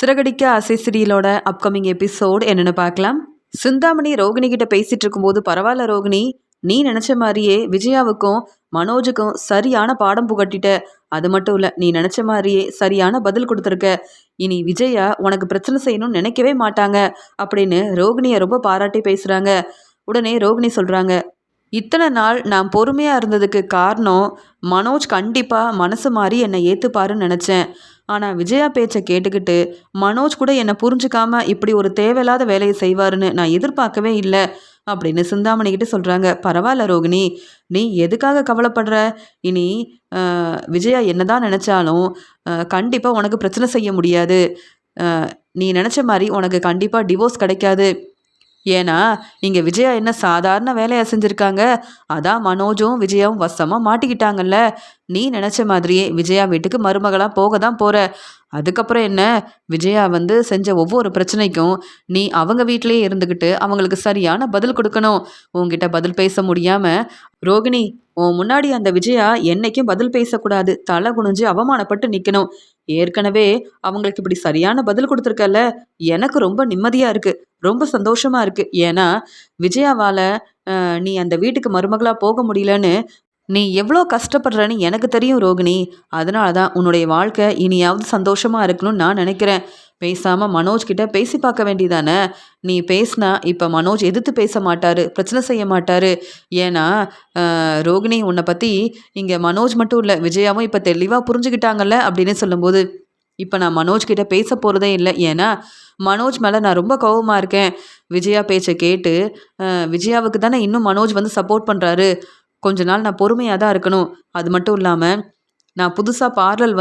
சிறகடிக்க ஆசை சீரியலோட upcoming episode என்னன்னு பார்க்கலாம். சிந்தாமணி ரோகிணி கிட்ட பேசிட்டு இருக்கும்போது, பரவாயில்ல ரோகிணி, நீ நினைச்ச மாதிரியே விஜயாவுக்கும் மனோஜுக்கும் சரியான பாடம் புகட்டிட்ட. அது மட்டும் இல்ல, நீ நினைச்ச மாதிரியே சரியான பதில் கொடுத்துருக்க. இனி விஜயா உனக்கு பிரச்சனை செய்யணும்னு நினைக்கவே மாட்டாங்க அப்படின்னு ரோகிணியை ரொம்ப பாராட்டி பேசுறாங்க. உடனே ரோகிணி சொல்றாங்க, இத்தனை நாள் நான் பொறுமையா இருந்ததுக்கு காரணம் மனோஜ் கண்டிப்பா மனசு மாறி என்னை ஏத்துப்பாருன்னு நினைச்சேன். ஆனா விஜயா பேச்சை கேட்டுக்கிட்டு மனோஜ் கூட என்னை புரிஞ்சுக்காம இப்படி ஒரு தேவையில்லாத வேலையை செய்வாருன்னு நான் எதிர்பார்க்கவே இல்லை அப்படின்னு சிந்தாமணி கிட்ட சொல்றாங்க. பரவாயில்ல ரோகிணி, நீ எதுக்காக கவலைப்படுற? இனி விஜயா என்னதான் நினைச்சாலும் கண்டிப்பா உனக்கு பிரச்சனை செய்ய முடியாது. நீ நினைச்ச மாதிரி உனக்கு கண்டிப்பா டிவோர்ஸ் கிடைக்காது. ஏன்னா இங்கே விஜயா என்ன சாதாரண வேலையை செஞ்சுருக்காங்க, அதான் மனோஜும் விஜயாவும் வசமாக மாட்டிக்கிட்டாங்கல்ல. நீ நினச்ச மாதிரியே விஜயா வீட்டுக்கு மருமகளாக போக தான் போகிற. அதுக்கப்புறம் என்ன, விஜயா செஞ்ச ஒவ்வொரு பிரச்சனைக்கும் நீ அவங்க வீட்டிலேயே இருந்துக்கிட்டு அவங்களுக்கு சரியான பதில் கொடுக்கணும். உங்ககிட்ட பதில் பேச முடியாமல் ரோகிணி, உன் முன்னாடி அந்த விஜயா என்னைக்கும் பதில் பேசக்கூடாது, தலை குனிஞ்சு அவமானப்பட்டு நிற்கணும். ஏற்கனவே அவங்களுக்கு இப்படி சரியான பதில் கொடுத்துருக்கல, எனக்கு ரொம்ப நிம்மதியாக இருக்குது, ரொம்ப சந்தோஷமாக இருக்குது. ஏன்னா விஜயாவால் நீ அந்த வீட்டுக்கு மருமகளாக போக முடியலன்னு நீ எவ்வளோ கஷ்டப்படுறன்னு எனக்கு தெரியும் ரோகிணி. அதனால தான் உன்னுடைய வாழ்க்கை இனியாவது சந்தோஷமாக இருக்கணும்னு நான் நினைக்கிறேன். பேசாமல் மனோஜ் கிட்ட பேசி பார்க்க வேண்டியதானே. நீ பேசினா இப்போ மனோஜ் எதிர்த்து பேச மாட்டார், பிரச்சனை செய்ய மாட்டார். ஏன்னா ரோகிணி, உன்னை பற்றி இங்கே மனோஜ் மட்டும் இல்லை, விஜயாவும் இப்போ தெளிவாக புரிஞ்சுக்கிட்டாங்கல்ல அப்படின்னு சொல்லும்போது, இப்போ நான் மனோஜ் கிட்ட பேச போகிறதே இல்லை. ஏன்னா மனோஜ் மேலே நான் ரொம்ப கோவமாக இருக்கேன். விஜயா பேச்சை கேட்டு விஜயாவுக்கு தானே இன்னும் மனோஜ் சப்போர்ட் பண்ணுறாரு. கொஞ்ச நாள் நான் பொறுமையாக தான் இருக்கணும். அது மட்டும் இல்லாமல் நான் புதுசாக பார்லர்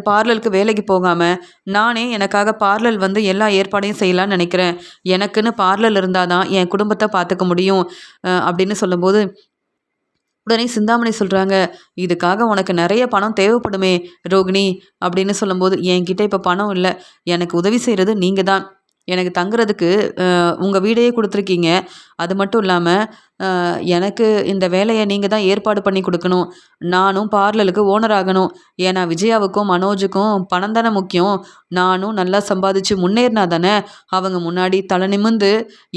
பார்லருக்கு வேலைக்கு போகாமல் நானே எனக்காக பார்லர் எல்லா ஏற்பாடையும் செய்யலான்னு நினைக்கிறேன். எனக்குன்னு பார்லர் இருந்தால் தான் என் குடும்பத்தை பார்த்துக்க முடியும் அப்படின்னு சொல்லும்போது, உடனே சிந்தாமணி சொல்கிறாங்க, இதுக்காக உனக்கு நிறைய பணம் தேவைப்படுமே ரோகிணி அப்படின்னு சொல்லும்போது, என்கிட்ட இப்போ பணம் இல்லை, எனக்கு உதவி செய்கிறது நீங்கள் தான். எனக்கு தங்குறதுக்கு உங்கள் வீடையே கொடுத்துருக்கீங்க. அது மட்டும் இல்லாமல் எனக்கு இந்த வேலையை நீங்கள் தான் ஏற்பாடு பண்ணி கொடுக்கணும். நானும் பார்லருக்கு ஓனர் ஆகணும். ஏன்னா விஜயாவுக்கும் மனோஜுக்கும் பணம் தானே முக்கியம். நானும் நல்லா சம்பாதிச்சு முன்னேறினா தானே அவங்க முன்னாடி தலை நிமிந்து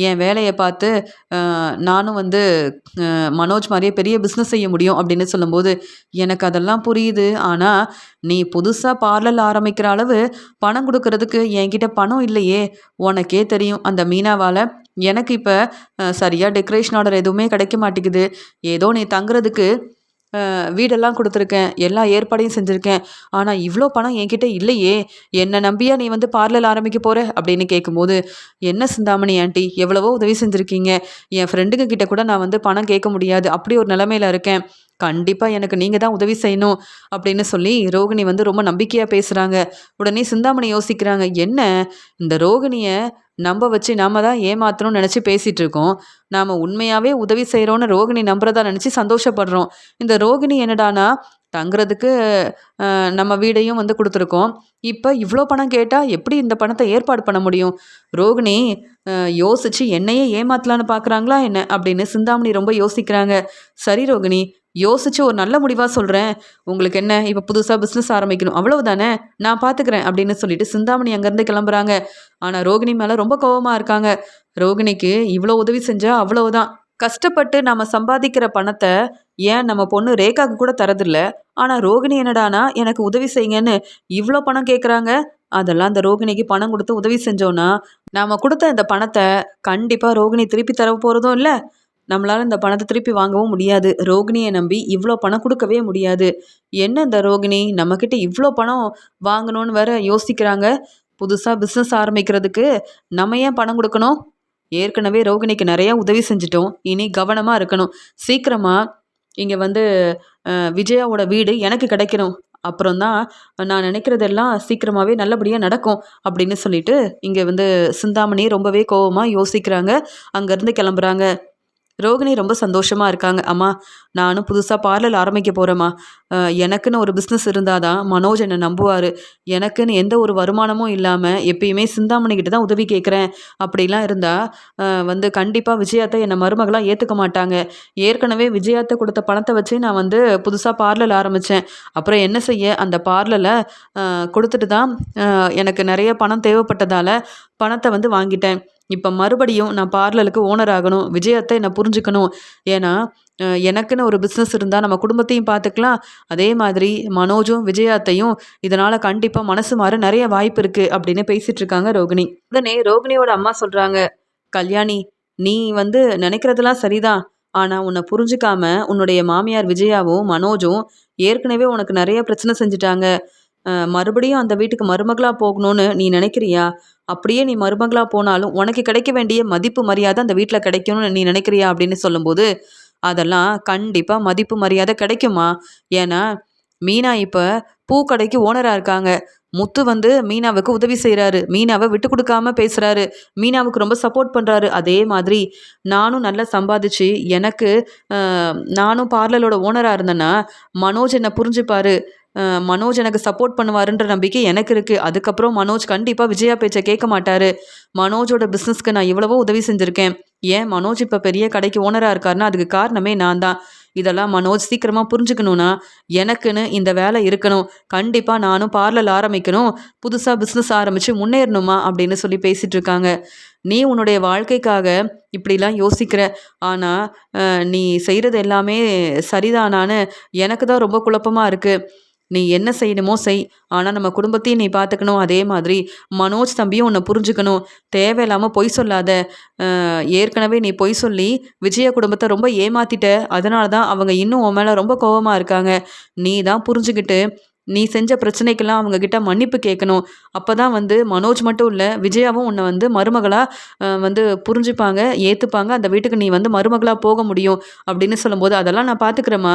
என் வேலையை பார்த்து நானும் மனோஜ் மாதிரியே பெரிய பிஸ்னஸ் செய்ய முடியும் அப்படின்னு சொல்லும்போது, எனக்கு அதெல்லாம் புரியுது. ஆனால் நீ புதுசாக பார்லர் ஆரம்பிக்கிற அளவு பணம் கொடுக்கறதுக்கு என்கிட்ட பணம் இல்லையே. உனக்கே தெரியும், அந்த மீனாவால் எனக்கு இப்போ சரியாக டெக்கரேஷன் ஆர்டர் எதுவுமே கிடைக்க மாட்டேங்குது. ஏதோ நீ தங்குறதுக்கு வீடெல்லாம் கொடுத்துருக்கேன், எல்லா ஏற்பாடையும் செஞ்சுருக்கேன். ஆனால் இவ்வளோ பணம் என்கிட்ட இல்லையே. என்னை நம்பியா நீ பார்லர் ஆரம்பிக்க போகிற அப்படின்னு கேட்கும்போது, என்ன சிந்தாமணி ஆண்டி, எவ்வளவோ உதவி செஞ்சுருக்கீங்க. என் ஃப்ரெண்டுங்க கிட்ட கூட நான் பணம் கேட்க முடியாது, அப்படி ஒரு நிலமையில இருக்கேன். கண்டிப்பாக எனக்கு நீங்கள் தான் உதவி செய்யணும் அப்படின்னு சொல்லி ரோகிணி ரொம்ப நம்பிக்கையாக பேசுகிறாங்க. உடனே சிந்தாமணி யோசிக்கிறாங்க, என்ன இந்த ரோகிணியை நம்ப வச்சு நாம தான் ஏமாத்தணும்னு நினச்சி பேசிகிட்டு இருக்கோம். நாம் உண்மையாகவே உதவி செய்கிறோன்னு ரோகிணி நம்புறதா நினச்சி சந்தோஷப்படுறோம். இந்த ரோகிணி என்னடானா தங்குறதுக்கு நம்ம வீடையும் கொடுத்துருக்கோம். இப்போ இவ்வளோ பணம் கேட்டால் எப்படி இந்த பணத்தை ஏற்பாடு பண்ண முடியும்? ரோகிணி யோசித்து என்னையே ஏமாத்தலான்னு பார்க்குறாங்களா என்ன அப்படின்னு சிந்தாமணி ரொம்ப யோசிக்கிறாங்க. சரி ரோகிணி, யோசிச்சு ஒரு நல்ல முடிவாக சொல்கிறேன். உங்களுக்கு என்ன, இப்போ புதுசாக பிஸ்னஸ் ஆரம்பிக்கணும், அவ்வளவுதானே, நான் பார்த்துக்கிறேன் அப்படின்னு சொல்லிட்டு சிந்தாமணி அங்கேருந்து கிளம்புறாங்க. ஆனால் ரோகிணி மேலே ரொம்ப கோபமாக இருக்காங்க. ரோகிணிக்கு இவ்வளோ உதவி செஞ்சால் அவ்வளவுதான். கஷ்டப்பட்டு நம்ம சம்பாதிக்கிற பணத்தை ஏன் நம்ம பொண்ணு ரேகாவுக்கு கூட தரதில்ல. ஆனால் ரோகிணி என்னடானா எனக்கு உதவி செய்யுங்கன்னு இவ்வளோ பணம் கேட்குறாங்க. அதெல்லாம் அந்த ரோகிணிக்கு பணம் கொடுத்து உதவி செஞ்சோன்னா நாம் கொடுத்த இந்த பணத்தை கண்டிப்பாக ரோகிணி திருப்பி தர போகிறதும் இல்லை, நம்மளால் இந்த பணத்தை திருப்பி வாங்கவும் முடியாது. ரோகிணியை நம்பி இவ்வளோ பணம் கொடுக்கவே முடியாது. என்ன இந்த ரோகிணி நம்மக்கிட்ட இவ்வளோ பணம் வாங்கணும்னு வேற யோசிக்கிறாங்க. புதுசாக பிஸ்னஸ் ஆரம்பிக்கிறதுக்கு நம்ம ஏன் பணம் கொடுக்கணும்? ஏற்கனவே ரோகிணிக்கு நிறையா உதவி செஞ்சிட்டோம், இனி கவனமாக இருக்கணும். சீக்கிரமாக இங்கே விஜயாவோட வீடு எனக்கு கிடைக்கணும். அப்புறம்தான் நான் நினைக்கிறதெல்லாம் சீக்கிரமாகவே நல்லபடியாக நடக்கும் அப்படின்னு சொல்லிட்டு இங்கே சிந்தாமணி ரொம்பவே கோபமாக யோசிக்கிறாங்க. அங்கேருந்து கிளம்புறாங்க. ரோகிணி ரொம்ப சந்தோஷமா இருக்காங்க. அம்மா, நானும் புதுசா பார்லர் ஆரம்பிக்க போறேம்மா. எனக்குன்னு ஒரு பிஸ்னஸ் இருந்தா தான் மனோஜ் என்ன நம்புவாரு. எனக்குன்னு எந்த ஒரு வருமானமும் இல்லாம எப்பயுமே சிந்தாமணி கிட்ட தான் உதவி கேட்குறேன். அப்படிலாம் இருந்தா கண்டிப்பா விஜயாத்த என்ன மருமகளா ஏத்துக்க மாட்டாங்க. ஏற்கனவே விஜயாத்த குடுத்த பணத்த வச்சே நான் புதுசா பார்லர் ஆரம்பிச்சேன். அப்புறம் என்ன செய்ய, அந்த பார்லர்ல குடுத்துட்டு தான் எனக்கு நெறைய பணம் தேவைப்பட்டதால பணத்த வாங்கிட்டேன். இப்ப மறுபடியும் நான் பார்லருக்கு ஓனர் ஆகணும். விஜய் என்ன புரிஞ்சுக்கணும். ஏன்னா, எனக்குன்னு ஒரு பிசினஸ் இருந்தா நம்ம குடும்பத்தையும் பார்த்துக்கலாம். அதே மாதிரி மனோஜும், விஜயா இதனால கண்டிப்பா மனசு மாற நெறைய வாய்ப்பு இருக்கு அப்படின்னு பேசிட்டு இருக்காங்க ரோகிணி. உடனே ரோகிணியோட அம்மா சொல்றாங்க, கல்யாணி, நீ நினைக்கிறதெல்லாம் சரிதான். ஆனா உன்னை புரிஞ்சுக்காம உன்னுடைய மாமியார் விஜயாவும், மனோஜும் ஏற்கனவே உனக்கு நெறைய பிரச்சனை செஞ்சுட்டாங்க. மறுபடியும் அந்த வீட்டுக்கு மருமகளா போகணும்னு நீ நினைக்கிறியா? அப்படியே நீ மருமகளா போனாலும் உனக்கு கிடைக்க வேண்டிய மதிப்பு, மரியாதை அந்த வீட்ல கிடைக்கணும்னு நீ நினைக்கிறியா? அப்படின்னு சொல்லும்போது, அதெல்லாம் கண்டிப்பா மதிப்பு, மரியாதை கிடைக்குமா. ஏன்னா, மீனா இப்ப பூக்கடைக்கு ஓனரா இருக்காங்க. முத்து மீனாவுக்கு உதவி செய்றாரு. மீனாவ விட்டு குடுக்காம பேசுறாரு. மீனாவுக்கு ரொம்ப சப்போர்ட் பண்றாரு. அதே மாதிரி நானும் நல்லா சம்பாதிச்சு எனக்கு அ நானும் பார்லரோட ஓனரா இருந்தேன்னா, மனோஜ் என்ன புரிஞ்சுப்பாரு. மனோஜ் எனக்கு சப்போர்ட் பண்ணுவாருன்ற நம்பிக்கை எனக்கு இருக்கு. அதுக்கப்புறம் மனோஜ் கண்டிப்பா விஜயா பேச்ச கேட்க மாட்டாரு. மனோஜோட பிசினஸ்க்கு நான் எவ்வளவோ உதவி செஞ்சிருக்கேன். ஏன் மனோஜ் இப்ப பெரிய கடைக்கு ஓனரா இருக்காருன்னா, அதுக்கு காரணமே நான் தான். இதெல்லாம் மனோஜ் சீக்கிரமா புரிஞ்சுக்கணும்னா, எனக்குன்னு இந்த வேலை இருக்கணும். கண்டிப்பா நானும் பார்லர் ஆரம்பிக்கணும். புதுசா பிசினஸ் ஆரம்பிச்சு முன்னேறணுமா அப்படின்னு சொல்லி பேசிட்டு இருக்காங்க. நீ உன்னுடைய வாழ்க்கைக்காக இப்படிலாம் யோசிக்கிற. ஆனா, நீ செய்றது எல்லாமே சரிதானான்னு எனக்கு தான் ரொம்ப குழப்பமா இருக்கு. நீ என்ன செய்யணுமோ செய். ஆனா நம்ம குடும்பத்தையும் நீ பார்த்துக்கணும். அதே மாதிரி மனோஜ் தம்பியும் உன்னை புரிஞ்சுக்கணும். தேவையில்லாம பொய் சொல்லாத. ஏற்கனவே நீ பொய் சொல்லி விஜய குடும்பத்த ரொம்ப ஏமாத்திட்ட. அதனால தான் அவங்க இன்னும் உன் மேல ரொம்ப கோவமா இருக்காங்க. நீ தான் புரிஞ்சுகிட்டு நீ செஞ்ச பிரச்சனைக்கெல்லாம் அவங்க கிட்ட மன்னிப்பு கேட்கணும். அப்பதான் மனோஜ் மட்டும் இல்ல, விஜயாவும் உன்னை மருமகளா புரிஞ்சுப்பாங்க, ஏத்துப்பாங்க. அந்த வீட்டுக்கு நீ மருமகளா போக முடியும் அப்படின்னு சொல்லும்போது, அதெல்லாம் நான் பார்த்துக்கிறேம்மா.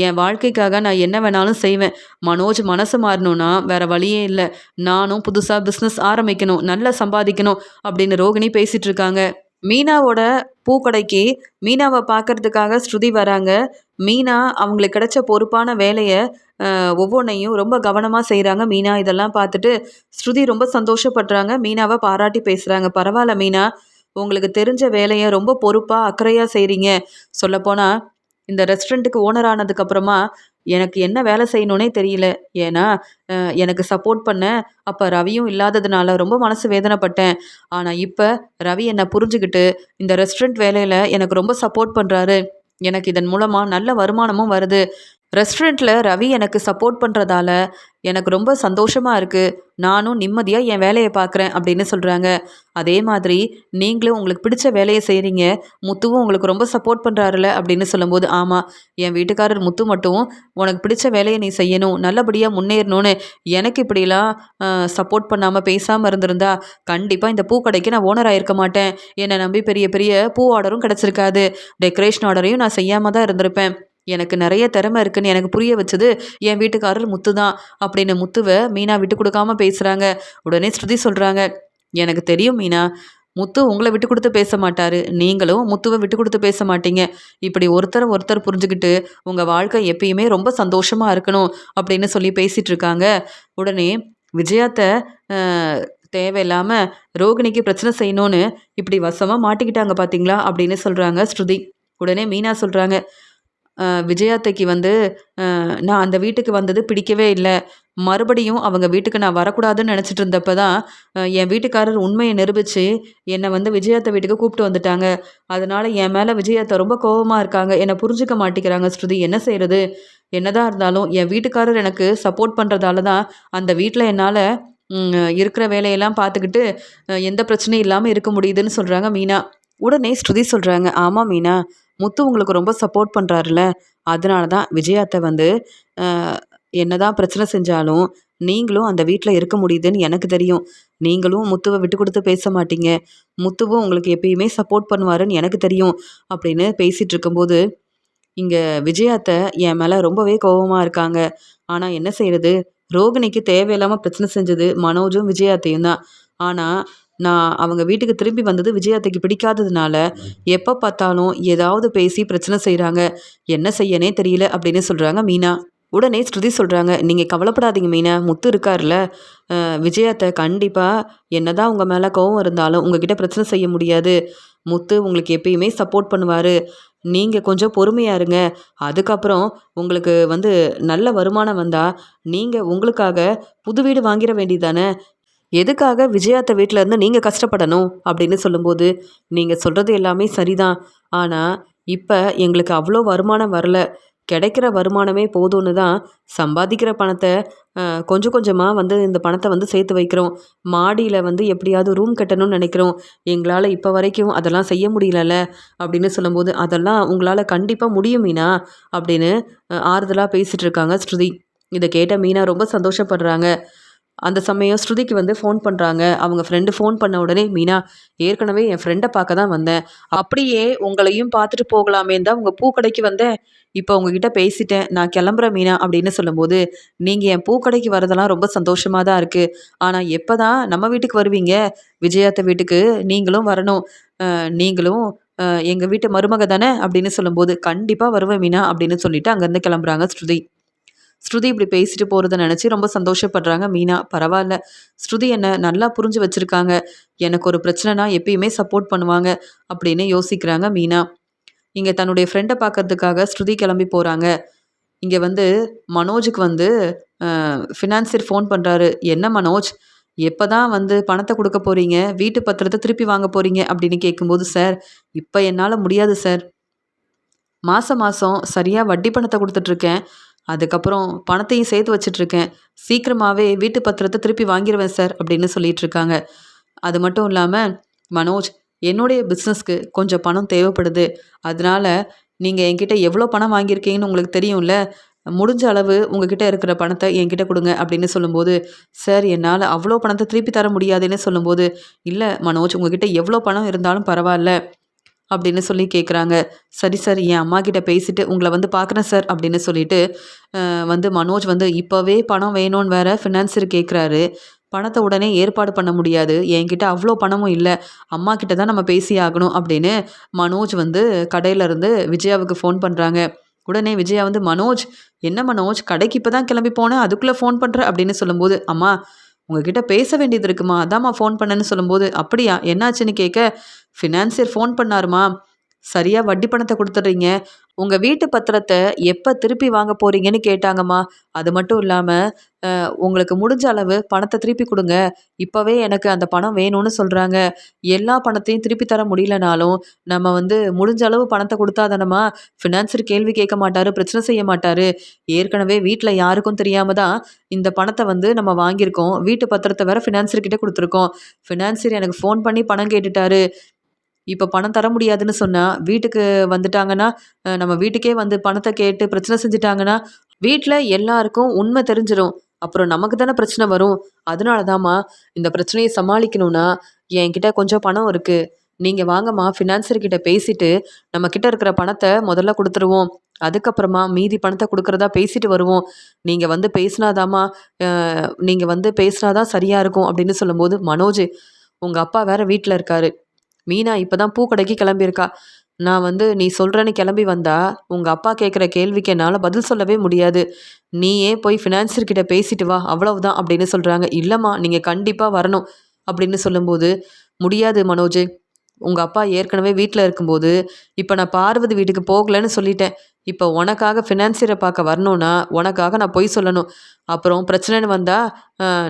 என் வாழ்க்கைக்காக நான் என்ன வேணாலும் செய்வேன். மனோஜ் மனசு மாறணும்னா வேற வழியே இல்ல. நானும் புதுசா பிசினஸ் ஆரம்பிக்கணும், நல்லா சம்பாதிக்கணும் அப்படின்னு ரோகிணி பேசிட்டு இருக்காங்க. மீனாவோட பூக்கடைக்கு மீனாவ பார்க்கறதுக்காக ஸ்ருதி வராங்க. மீனா அவங்களுக்கு கிடைச்ச பொறுப்பான வேலைய ஒவ்வொன்னையும் ரொம்ப கவனமா செய்றாங்க மீனா. இதெல்லாம் பார்த்துட்டு ஸ்ருதி ரொம்ப சந்தோஷப்படுறாங்க. மீனாவ பாராட்டி பேசுறாங்க. "பரவால்ல மீனா, உங்களுக்கு தெரிஞ்ச வேலைய ரொம்ப பொறுப்பா, அக்கறையா செய்றீங்க. சொல்லப்போனா இந்த ரெஸ்டாரண்ட்டுக்கு ஓனர் ஆனதுக்கு அப்புறமா எனக்கு என்ன வேலை செய்யணும்னே தெரியல. ஏன்னா, எனக்கு சப்போர்ட் பண்ண அப்ப ரவியும் இல்லாததுனால ரொம்ப மனசு வேதனைப்பட்டேன். ஆனா இப்ப ரவி என்ன புரிஞ்சுகிட்டு இந்த ரெஸ்டாரண்ட் வேலையில எனக்கு ரொம்ப சப்போர்ட் பண்றாரு. எனக்கு இதன் மூலமா நல்ல வருமானமும் வருது. ரெஸ்டாரண்ட்ல ரவி எனக்கு சப்போர்ட் பண்றதால எனக்கு ரொம்ப சந்தோஷமா இருக்கு. நானும் நிம்மதியா என் வேலைய பார்க்குறேன் அப்படின்னு சொல்றாங்க. அதே மாதிரி நீங்களும் உங்களுக்கு பிடிச்ச வேலைய செய்றீங்க. முத்துவும் உங்களுக்கு ரொம்ப சப்போர்ட் பண்றாருல்ல அப்படின்னு சொல்லும்போது, ஆமா, என் வீட்டுக்காரர் முத்து மட்டும் உனக்கு பிடிச்ச வேலைய நீ செய்யணும், நல்லபடியா முன்னேறணும்னு எனக்கு இப்படிலாம் சப்போர்ட் பண்ணாம பேசாம இருந்திருந்தா, கண்டிப்பா இந்த பூக்கடைக்கு நான் ஓனர் ஆயிருக்க மாட்டேன். என்னை நம்பி பெரிய பெரிய பூ ஆர்டரும் கிடைச்சிருக்காது. டெக்கரேஷன் ஆர்டரையும் நான் செய்யாம தான் இருந்திருப்பேன். எனக்கு நெறைய திறமை இருக்குன்னு எனக்கு புரிய வச்சது என் வீட்டுக்காரர் முத்து தான் அப்படின்னு முத்துவ மீனா விட்டு கொடுக்காம பேசுறாங்க. உடனே ஸ்ருதி சொல்றாங்க, எனக்கு தெரியும் மீனா, முத்து உங்களை விட்டு கொடுத்து பேச மாட்டாரு. நீங்களும் முத்துவை விட்டு கொடுத்து பேச மாட்டீங்க. இப்படி ஒருத்தர் ஒருத்தர் புரிஞ்சுக்கிட்டு உங்க வாழ்க்கை எப்பயுமே ரொம்ப சந்தோஷமா இருக்கணும் அப்படின்னு சொல்லி பேசிட்டு இருக்காங்க. உடனே விஜயாத்த தேவையில்லாம ரோகிணிக்கு பிரச்சனை செய்யணும்னு இப்படி வசமா மாட்டிக்கிட்டாங்க பாத்தீங்களா அப்படின்னு சொல்றாங்க ஸ்ருதி. உடனே மீனா சொல்றாங்க, விஜயாத்தைக்கு நான் அந்த வீட்டுக்கு வந்தது பிடிக்கவே இல்ல. மறுபடியும் அவங்க வீட்டுக்கு நான் வரக்கூடாதுன்னு நெனச்சிட்டு இருந்தப்ப தான், என் வீட்டுக்காரர் உண்மைய நிரூபிச்சு, என்ன விஜயாத்த வீட்டுக்கு கூப்ட்டு வந்துட்டாங்க. அதனால என் மேல விஜயாத்த ரொம்ப கோவமா இருக்காங்க. என்ன புரிஞ்சுக்க மாட்டேங்கிறாங்க ஸ்ருதி. என்ன செய்றது? என்னதான் இருந்தாலும் என் வீட்டுக்காரர் எனக்கு சப்போர்ட் பண்றதால தான், அந்த வீட்ல என்னால இருக்கிற வேலையெல்லாம் பார்த்துக்கிட்டு, எந்த பிரச்சனையும் இல்லாம இருக்க முடியுதுன்னு சொல்றாங்க மீனா. உடனே ஸ்ருதி சொல்றாங்க, ஆமா மீனா, முத்து உங்களுக்கு ரொம்ப சப்போர்ட் பண்றாருல்ல. அதனால தான் விஜய் அத்தை அ என்னதான் பிரச்சனை செஞ்சாலும், நீங்களும் அந்த வீட்ல இருக்க முடியுதுன்னு எனக்கு தெரியும். நீங்களும் முத்துவ விட்டு குடுத்து பேச மாட்டீங்க. முத்துவும் உங்களுக்கு எப்பயுமே சப்போர்ட் பண்ணுவாருன்னு எனக்கு தெரியும். அப்படின்னு பேசிட்டு இருக்கும்போது, இங்க விஜய் அத்தை என் மேல ரொம்பவே கோவமா இருக்காங்க. ஆனா என்ன செய்றது? ரோகிணிக்கு தேவையில்லாம பிரச்சனை செஞ்சது மனோஜும், விஜய் அத்தையும் தான். ஆனா, நான் அவங்க வீட்டுக்கு திரும்பி வந்தது விஜயாத்தைக்கு பிடிக்காததுனால எப்போ பார்த்தாலும் ஏதாவது பேசி பிரச்சனை செய்கிறாங்க. என்ன செய்யனே தெரியல அப்படின்னு சொல்கிறாங்க மீனா. உடனே ஸ்ருதி சொல்கிறாங்க, நீங்கள் கவலைப்படாதீங்க மீனா, முத்து இருக்கார்ல, விஜயாத்தை கண்டிப்பாக என்னதான் உங்கள் மேலே கோவம் இருந்தாலும் உங்ககிட்ட பிரச்சனை செய்ய முடியாது. முத்து உங்களுக்கு எப்பயுமே சப்போர்ட் பண்ணுவார். நீங்கள் கொஞ்சம் பொறுமையா இருங்க. அதுக்கப்புறம் உங்களுக்கு நல்ல வருமானம் வந்தால் நீங்கள் உங்களுக்காக புது வீடு வாங்கிட வேண்டியதானே. எதுக்காக விஜயாத்த வீட்டில் இருந்து நீங்கள் கஷ்டப்படணும் அப்படின்னு சொல்லும்போது, நீங்கள் சொல்கிறது எல்லாமே சரிதான். ஆனால் இப்போ எங்களுக்கு அவ்வளோ வருமானம் வரல. கிடைக்கிற வருமானமே போதும்னு தான் சம்பாதிக்கிற பணத்தை கொஞ்சம் கொஞ்சமாக இந்த பணத்தை சேர்த்து வைக்கிறோம். மாடியில் எப்படியாவது ரூம் கட்டணும்னு நினைக்கிறோம். எங்களால் இப்போ வரைக்கும் அதெல்லாம் செய்ய முடியலல்ல அப்படின்னு சொல்லும்போது, அதெல்லாம் உங்களால் கண்டிப்பாக முடியும் மீனா அப்படின்னு ஆறுதலாக பேசிகிட்டு இருக்காங்க ஸ்ருதி. இதை கேட்ட மீனா ரொம்ப சந்தோஷப்படுறாங்க. அந்த சமயம் ஸ்ருதிக்கு ஃபோன் பண்ணுறாங்க. அவங்க ஃப்ரெண்டு ஃபோன் பண்ண உடனே, மீனா ஏற்கனவே என் ஃப்ரெண்டை பார்க்க தான் வந்தேன். அப்படியே உங்களையும் பார்த்துட்டு போகலாமேன்னு தான் உங்கள் பூக்கடைக்கு வந்தேன். இப்போ உங்ககிட்ட பேசிட்டேன். நான் கிளம்புறேன் மீனா அப்படின்னு சொல்லும்போது, நீங்கள் என் பூக்கடைக்கு வரதெல்லாம் ரொம்ப சந்தோஷமாக தான் இருக்குது. ஆனால் எப்போ தான் நம்ம வீட்டுக்கு வருவீங்க? விஜயாத்த வீட்டுக்கு நீங்களும் வரணும். நீங்களும் எங்கள் வீட்டு மருமக தானே அப்படின்னு சொல்லும்போது, கண்டிப்பாக வருவேன் மீனா அப்படின்னு சொல்லிட்டு அங்கேருந்து கிளம்புறாங்க ஸ்ருதி. ஸ்ருதி இப்படி பேசிட்டு போகிறத நினச்சி ரொம்ப சந்தோஷப்படுறாங்க மீனா. பரவாயில்ல, ஸ்ருதி என்ன நல்லா புரிஞ்சு வச்சுருக்காங்க. எனக்கு ஒரு பிரச்சனைனா எப்பயுமே சப்போர்ட் பண்ணுவாங்க அப்படின்னு யோசிக்கிறாங்க மீனா. இங்கே தன்னுடைய ஃப்ரெண்டை பார்க்கறதுக்காக ஸ்ருதி கிளம்பி போகிறாங்க. இங்கே மனோஜுக்கு ஃபினான்சியர் ஃபோன் பண்ணுறாரு. என்ன மனோஜ், எப்போ தான் பணத்தை கொடுக்க போகிறீங்க, வீட்டு பத்திரத்தை திருப்பி வாங்க போகிறீங்க அப்படின்னு கேட்கும்போது, சார் இப்போ என்னால் முடியாது சார். மாதம் மாதம் சரியாக வட்டி பணத்தை கொடுத்துட்ருக்கேன். அதுக்கப்புறம் பணத்தையும் சேர்த்து வச்சிட்ருக்கேன். சீக்கிரமாகவே வீட்டு பத்திரத்தை திருப்பி வாங்கிடுவேன் சார் அப்படின்னு சொல்லிட்டு இருக்காங்க. அது மட்டும் இல்லாமல், மனோஜ், என்னுடைய பிஸ்னஸ்க்கு கொஞ்சம் பணம் தேவைப்படுது. அதனால நீங்கள் என்கிட்ட எவ்வளோ பணம் வாங்கியிருக்கீங்கன்னு உங்களுக்கு தெரியும்ல. முடிஞ்ச அளவு உங்ககிட்ட இருக்கிற பணத்தை என்கிட்ட கொடுங்க அப்படின்னு சொல்லும்போது, சார் என்னால் அவ்வளோ பணத்தை திருப்பி தர முடியாதுன்னு சொல்லும்போது, இல்லை மனோஜ், உங்ககிட்ட எவ்வளோ பணம் இருந்தாலும் பரவாயில்ல அப்படின்னு சொல்லி கேட்குறாங்க. சரி சார், என் அம்மா கிட்ட பேசிட்டு உங்களை பார்க்குறேன் சார் அப்படின்னு சொல்லிட்டு மனோஜ் இப்போவே பணம் வேணும்னு வேற ஃபினான்சியர் கேட்குறாரு. பணத்தை உடனே ஏற்பாடு பண்ண முடியாது, என்கிட்ட அவ்வளோ பணமும் இல்லை, அம்மா கிட்ட தான் நம்ம பேசி ஆகணும் அப்படின்னு மனோஜ் கடையிலேருந்து விஜயாவுக்கு ஃபோன் பண்ணுறாங்க. உடனே விஜயா மனோஜ், என்ன மனோஜ், கடைக்கு இப்போ தான் கிளம்பி போனேன், அதுக்குள்ளே ஃபோன் பண்ணுற அப்படின்னு சொல்லும்போது, அம்மா உங்ககிட்ட பேச வேண்டியது இருக்குமா, அதாம்மா ஃபோன் பண்ணேன்னு சொல்லும்போது, அப்படியா என்னாச்சுன்னு கேட்க, ஃபினான்சியர் ஃபோன் பண்ணாருமா, சரியாக வட்டி பணத்தை கொடுத்துட்றீங்க, உங்கள் வீட்டு பத்திரத்தை எப்போ திருப்பி வாங்க போகிறீங்கன்னு கேட்டாங்கம்மா. அது மட்டும் இல்லாமல் உங்களுக்கு முடிஞ்ச அளவு பணத்தை திருப்பி கொடுங்க, இப்போவே எனக்கு அந்த பணம் வேணும்னு சொல்கிறாங்க. எல்லா பணத்தையும் திருப்பி தர முடியலனாலும் நம்ம முடிஞ்ச அளவு பணத்தை கொடுத்தா தானம்மா ஃபினான்சர் கேள்வி கேட்க மாட்டார், பிரச்சனை செய்ய மாட்டார். ஏற்கனவே வீட்டில் யாருக்கும் தெரியாமல் தான் இந்த பணத்தை நம்ம வாங்கியிருக்கோம். வீட்டு பத்திரத்தை வேற ஃபினான்சர்கிட்ட கொடுத்துருக்கோம். ஃபினான்சர் எனக்கு ஃபோன் பண்ணி பணம் கேட்டுட்டாரு. இப்போ பணம் தர முடியாதுன்னு சொன்னால், வீட்டுக்கு வந்துட்டாங்கன்னா, நம்ம வீட்டுக்கே பணத்தை கேட்டு பிரச்சனை செஞ்சுட்டாங்கன்னா, வீட்டில் எல்லாருக்கும் உண்மை தெரிஞ்சிடும். அப்புறம் நமக்கு தானே பிரச்சனை வரும். அதனால தாம்மா இந்த பிரச்சனையை சமாளிக்கணும்னா என்கிட்ட கொஞ்சம் பணம் இருக்குது. நீங்கள் வாங்கம்மா, ஃபினான்சர்கிட்ட பேசிட்டு நம்மக்கிட்ட இருக்கிற பணத்தை முதல்ல கொடுத்துருவோம். அதுக்கப்புறமா மீதி பணத்தை கொடுக்குறதா பேசிட்டு வருவோம். நீங்கள் பேசினாதாம்மா நீங்கள் பேசினாதான் சரியாக இருக்கும் அப்படின்னு சொல்லும்போது, மனோஜ், உங்கள் அப்பா வேற வீட்டில் இருக்காரு. மீனா இப்போ தான் பூக்கடைக்கு கிளம்பியிருக்கா. நான் நீ சொல்கிறேன்னு கிளம்பி வந்தா உங்கள் அப்பா கேட்குற கேள்விக்கு என்னால் பதில் சொல்லவே முடியாது. நீயே போய் ஃபினான்சர்கிட்ட பேசிட்டு வா, அவ்வளவுதான் அப்படின்னு சொல்கிறாங்க. இல்லைம்மா, நீங்கள் கண்டிப்பாக வரணும் அப்படின்னு சொல்லும்போது, முடியாது மனோஜ், உங்கள் அப்பா ஏற்கனவே வீட்டில் இருக்கும்போது இப்போ நான் பார்வதி வீட்டுக்கு போகலன்னு சொல்லிட்டேன். இப்போ உனக்காக ஃபினான்சியரை பார்க்க வரணும்னா உனக்காக நான் பொய் சொல்லணும். அப்புறம் பிரச்சனைன்னு வந்தால்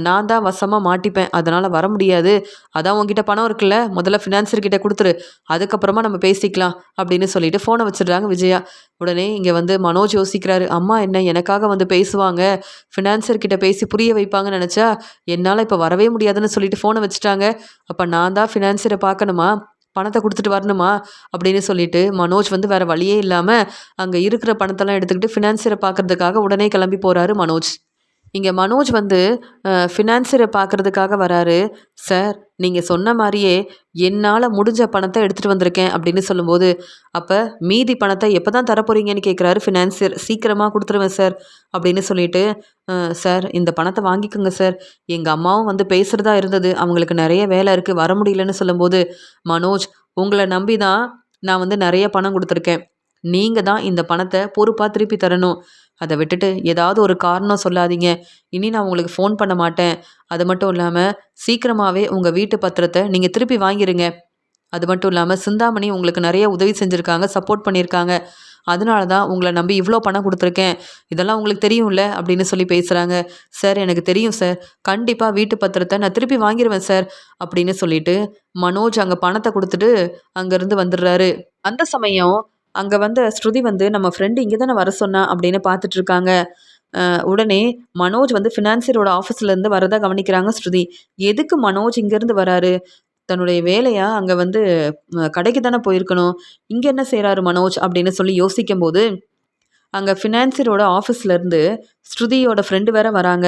நான் தான் வசமாக மாட்டிப்பேன். அதனால் வர முடியாது. அதான் உங்ககிட்ட பணம் இருக்குல்ல, முதல்ல ஃபினான்சியர்கிட்ட கொடுத்துரு, அதுக்கப்புறமா நம்ம பேசிக்கலாம் அப்படின்னு சொல்லிட்டு ஃபோனை வச்சிடுறாங்க விஜயா. உடனே இங்கே மனோஜ் யோசிக்கிறாரு, அம்மா என்ன எனக்காக பேசுவாங்க, ஃபினான்சியர்கிட்ட பேசி புரிய வைப்பாங்கன்னு நினச்சா என்னால் இப்போ வரவே முடியாதுன்னு சொல்லிட்டு ஃபோனை வச்சுட்டாங்க. அப்போ நான் தான் ஃபினான்சியரை பார்க்கணுமா, பணத்தை கொடுத்துட்டு வரணுமா அப்படின்னு சொல்லிட்டு மனோஜ் வேறு வழியே இல்லாமல் அங்கே இருக்கிற பணத்தெல்லாம் எடுத்துக்கிட்டு ஃபினான்சியரை பார்க்கறதுக்காக உடனே கிளம்பி போகிறாரு மனோஜ். இங்கே மனோஜ் வந்து ஃபினான்சியரை பார்க்குறதுக்காக வராரு. சார், நீங்கள் சொன்ன மாதிரியே என்னால் முடிஞ்ச பணத்தை எடுத்துகிட்டு வந்திருக்கேன் அப்படின்னு சொல்லும்போது, அப்போ மீதி பணத்தை எப்போ தான் தரப்போறீங்கன்னு கேட்குறாரு ஃபினான்சியர். சீக்கிரமாக கொடுத்துருவேன் சார் அப்படின்னு சொல்லிட்டு, சார் இந்த பணத்தை வாங்கிக்கோங்க சார், எங்கள் அம்மாவும் வந்து பேசுகிறதா இருந்தது, அவங்களுக்கு நிறைய வேலை இருக்குது வர முடியலன்னு சொல்லும்போது, மனோஜ், உங்களை நம்பி தான் நான் வந்து நிறைய பணம் கொடுத்துருக்கேன். நீங்கள் தான் இந்த பணத்தை பொறுப்பாக திருப்பி தரணும். அதை விட்டுட்டு ஏதாவது ஒரு காரணம் சொல்லாதீங்க. இனி நான் உங்களுக்கு ஃபோன் பண்ண மாட்டேன். அது மட்டும் இல்லாமல் சீக்கிரமாகவே உங்கள் வீட்டு பத்திரத்தை நீங்கள் திருப்பி வாங்கிருங்க. அது மட்டும் இல்லாமல் சிந்தாமணி உங்களுக்கு நிறைய உதவி செஞ்சுருக்காங்க, சப்போர்ட் பண்ணியிருக்காங்க. அதனால தான் உங்களை நம்பி இவ்வளோ பணம் கொடுத்துருக்கேன். இதெல்லாம் உங்களுக்கு தெரியும்ல அப்படின்னு சொல்லி பேசுகிறாங்க. சார், எனக்கு தெரியும் சார், கண்டிப்பாக வீட்டு பத்திரத்தை நான் திருப்பி வாங்கிடுவேன் சார் அப்படின்னு சொல்லிட்டு மனோஜ் அங்கே பணத்தை கொடுத்துட்டு அங்கேருந்து வந்துடுறாரு. அந்த சமயம் அங்கே வந்த ஸ்ருதி வந்து நம்ம ஃப்ரெண்டு இங்கே தானே வர சொன்னா அப்படின்னு பார்த்துட்டு இருக்காங்க. உடனே மனோஜ் வந்து ஃபினான்சியரோட ஆஃபீஸ்லேருந்து வரதா கவனிக்கிறாங்க ஸ்ருதி. எதுக்கு மனோஜ் இங்கேருந்து வராரு? தன்னுடைய வேலையா அங்கே வந்து கடைக்கு தானே போயிருக்கணும். இங்கே என்ன செய்கிறாரு மனோஜ் அப்படின்னு சொல்லி யோசிக்கும்போது, அங்கே ஃபினான்சியரோட ஆஃபீஸ்லேருந்து ஸ்ருதியோட ஃப்ரெண்டு வேற வராங்க.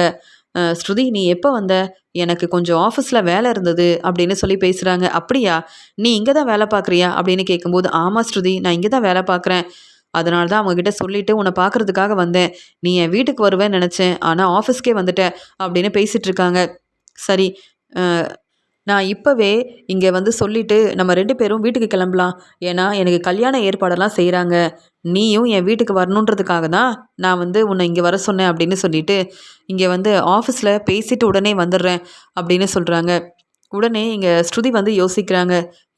ஸ்ருதி, நீ எப்போ வந்த? எனக்கு கொஞ்சம் ஆஃபீஸில் வேலை இருந்தது அப்படின்னு சொல்லி பேசுகிறாங்க. அப்படியா, நீ இங்கே தான் வேலை பார்க்குறியா அப்படின்னு கேட்கும்போது, ஆமாம் ஸ்ருதி, நான் இங்கே தான் வேலை பார்க்குறேன். அதனால தான் அவங்கக்கிட்ட சொல்லிவிட்டு உன்னை பார்க்குறதுக்காக வந்தேன். நீ என் வீட்டுக்கு வருவேன்னு நினச்சேன், ஆனால் ஆஃபீஸ்க்கே வந்துட்ட அப்படின்னு பேசிகிட்டு இருக்காங்க. சரி, நான் இப்போவே இங்கே வந்து சொல்லிவிட்டு நம்ம 2 பேரும் வீட்டுக்கு கிளம்பலாம். ஏன்னா எனக்கு கல்யாண ஏற்பாடெல்லாம் செய்கிறாங்க. நீயும் என் வீட்டுக்கு வரணுன்றதுக்காக தான் நான் வந்து உன்னை இங்கே வர சொன்னேன் அப்படின்னு சொல்லிட்டு இங்கே வந்து ஆஃபீஸில் பேசிட்டு உடனே வந்துடுறேன் அப்படின்னு சொல்கிறாங்க. உடனே இங்கே ஸ்ருதி வந்து யோசிக்கிறாங்க.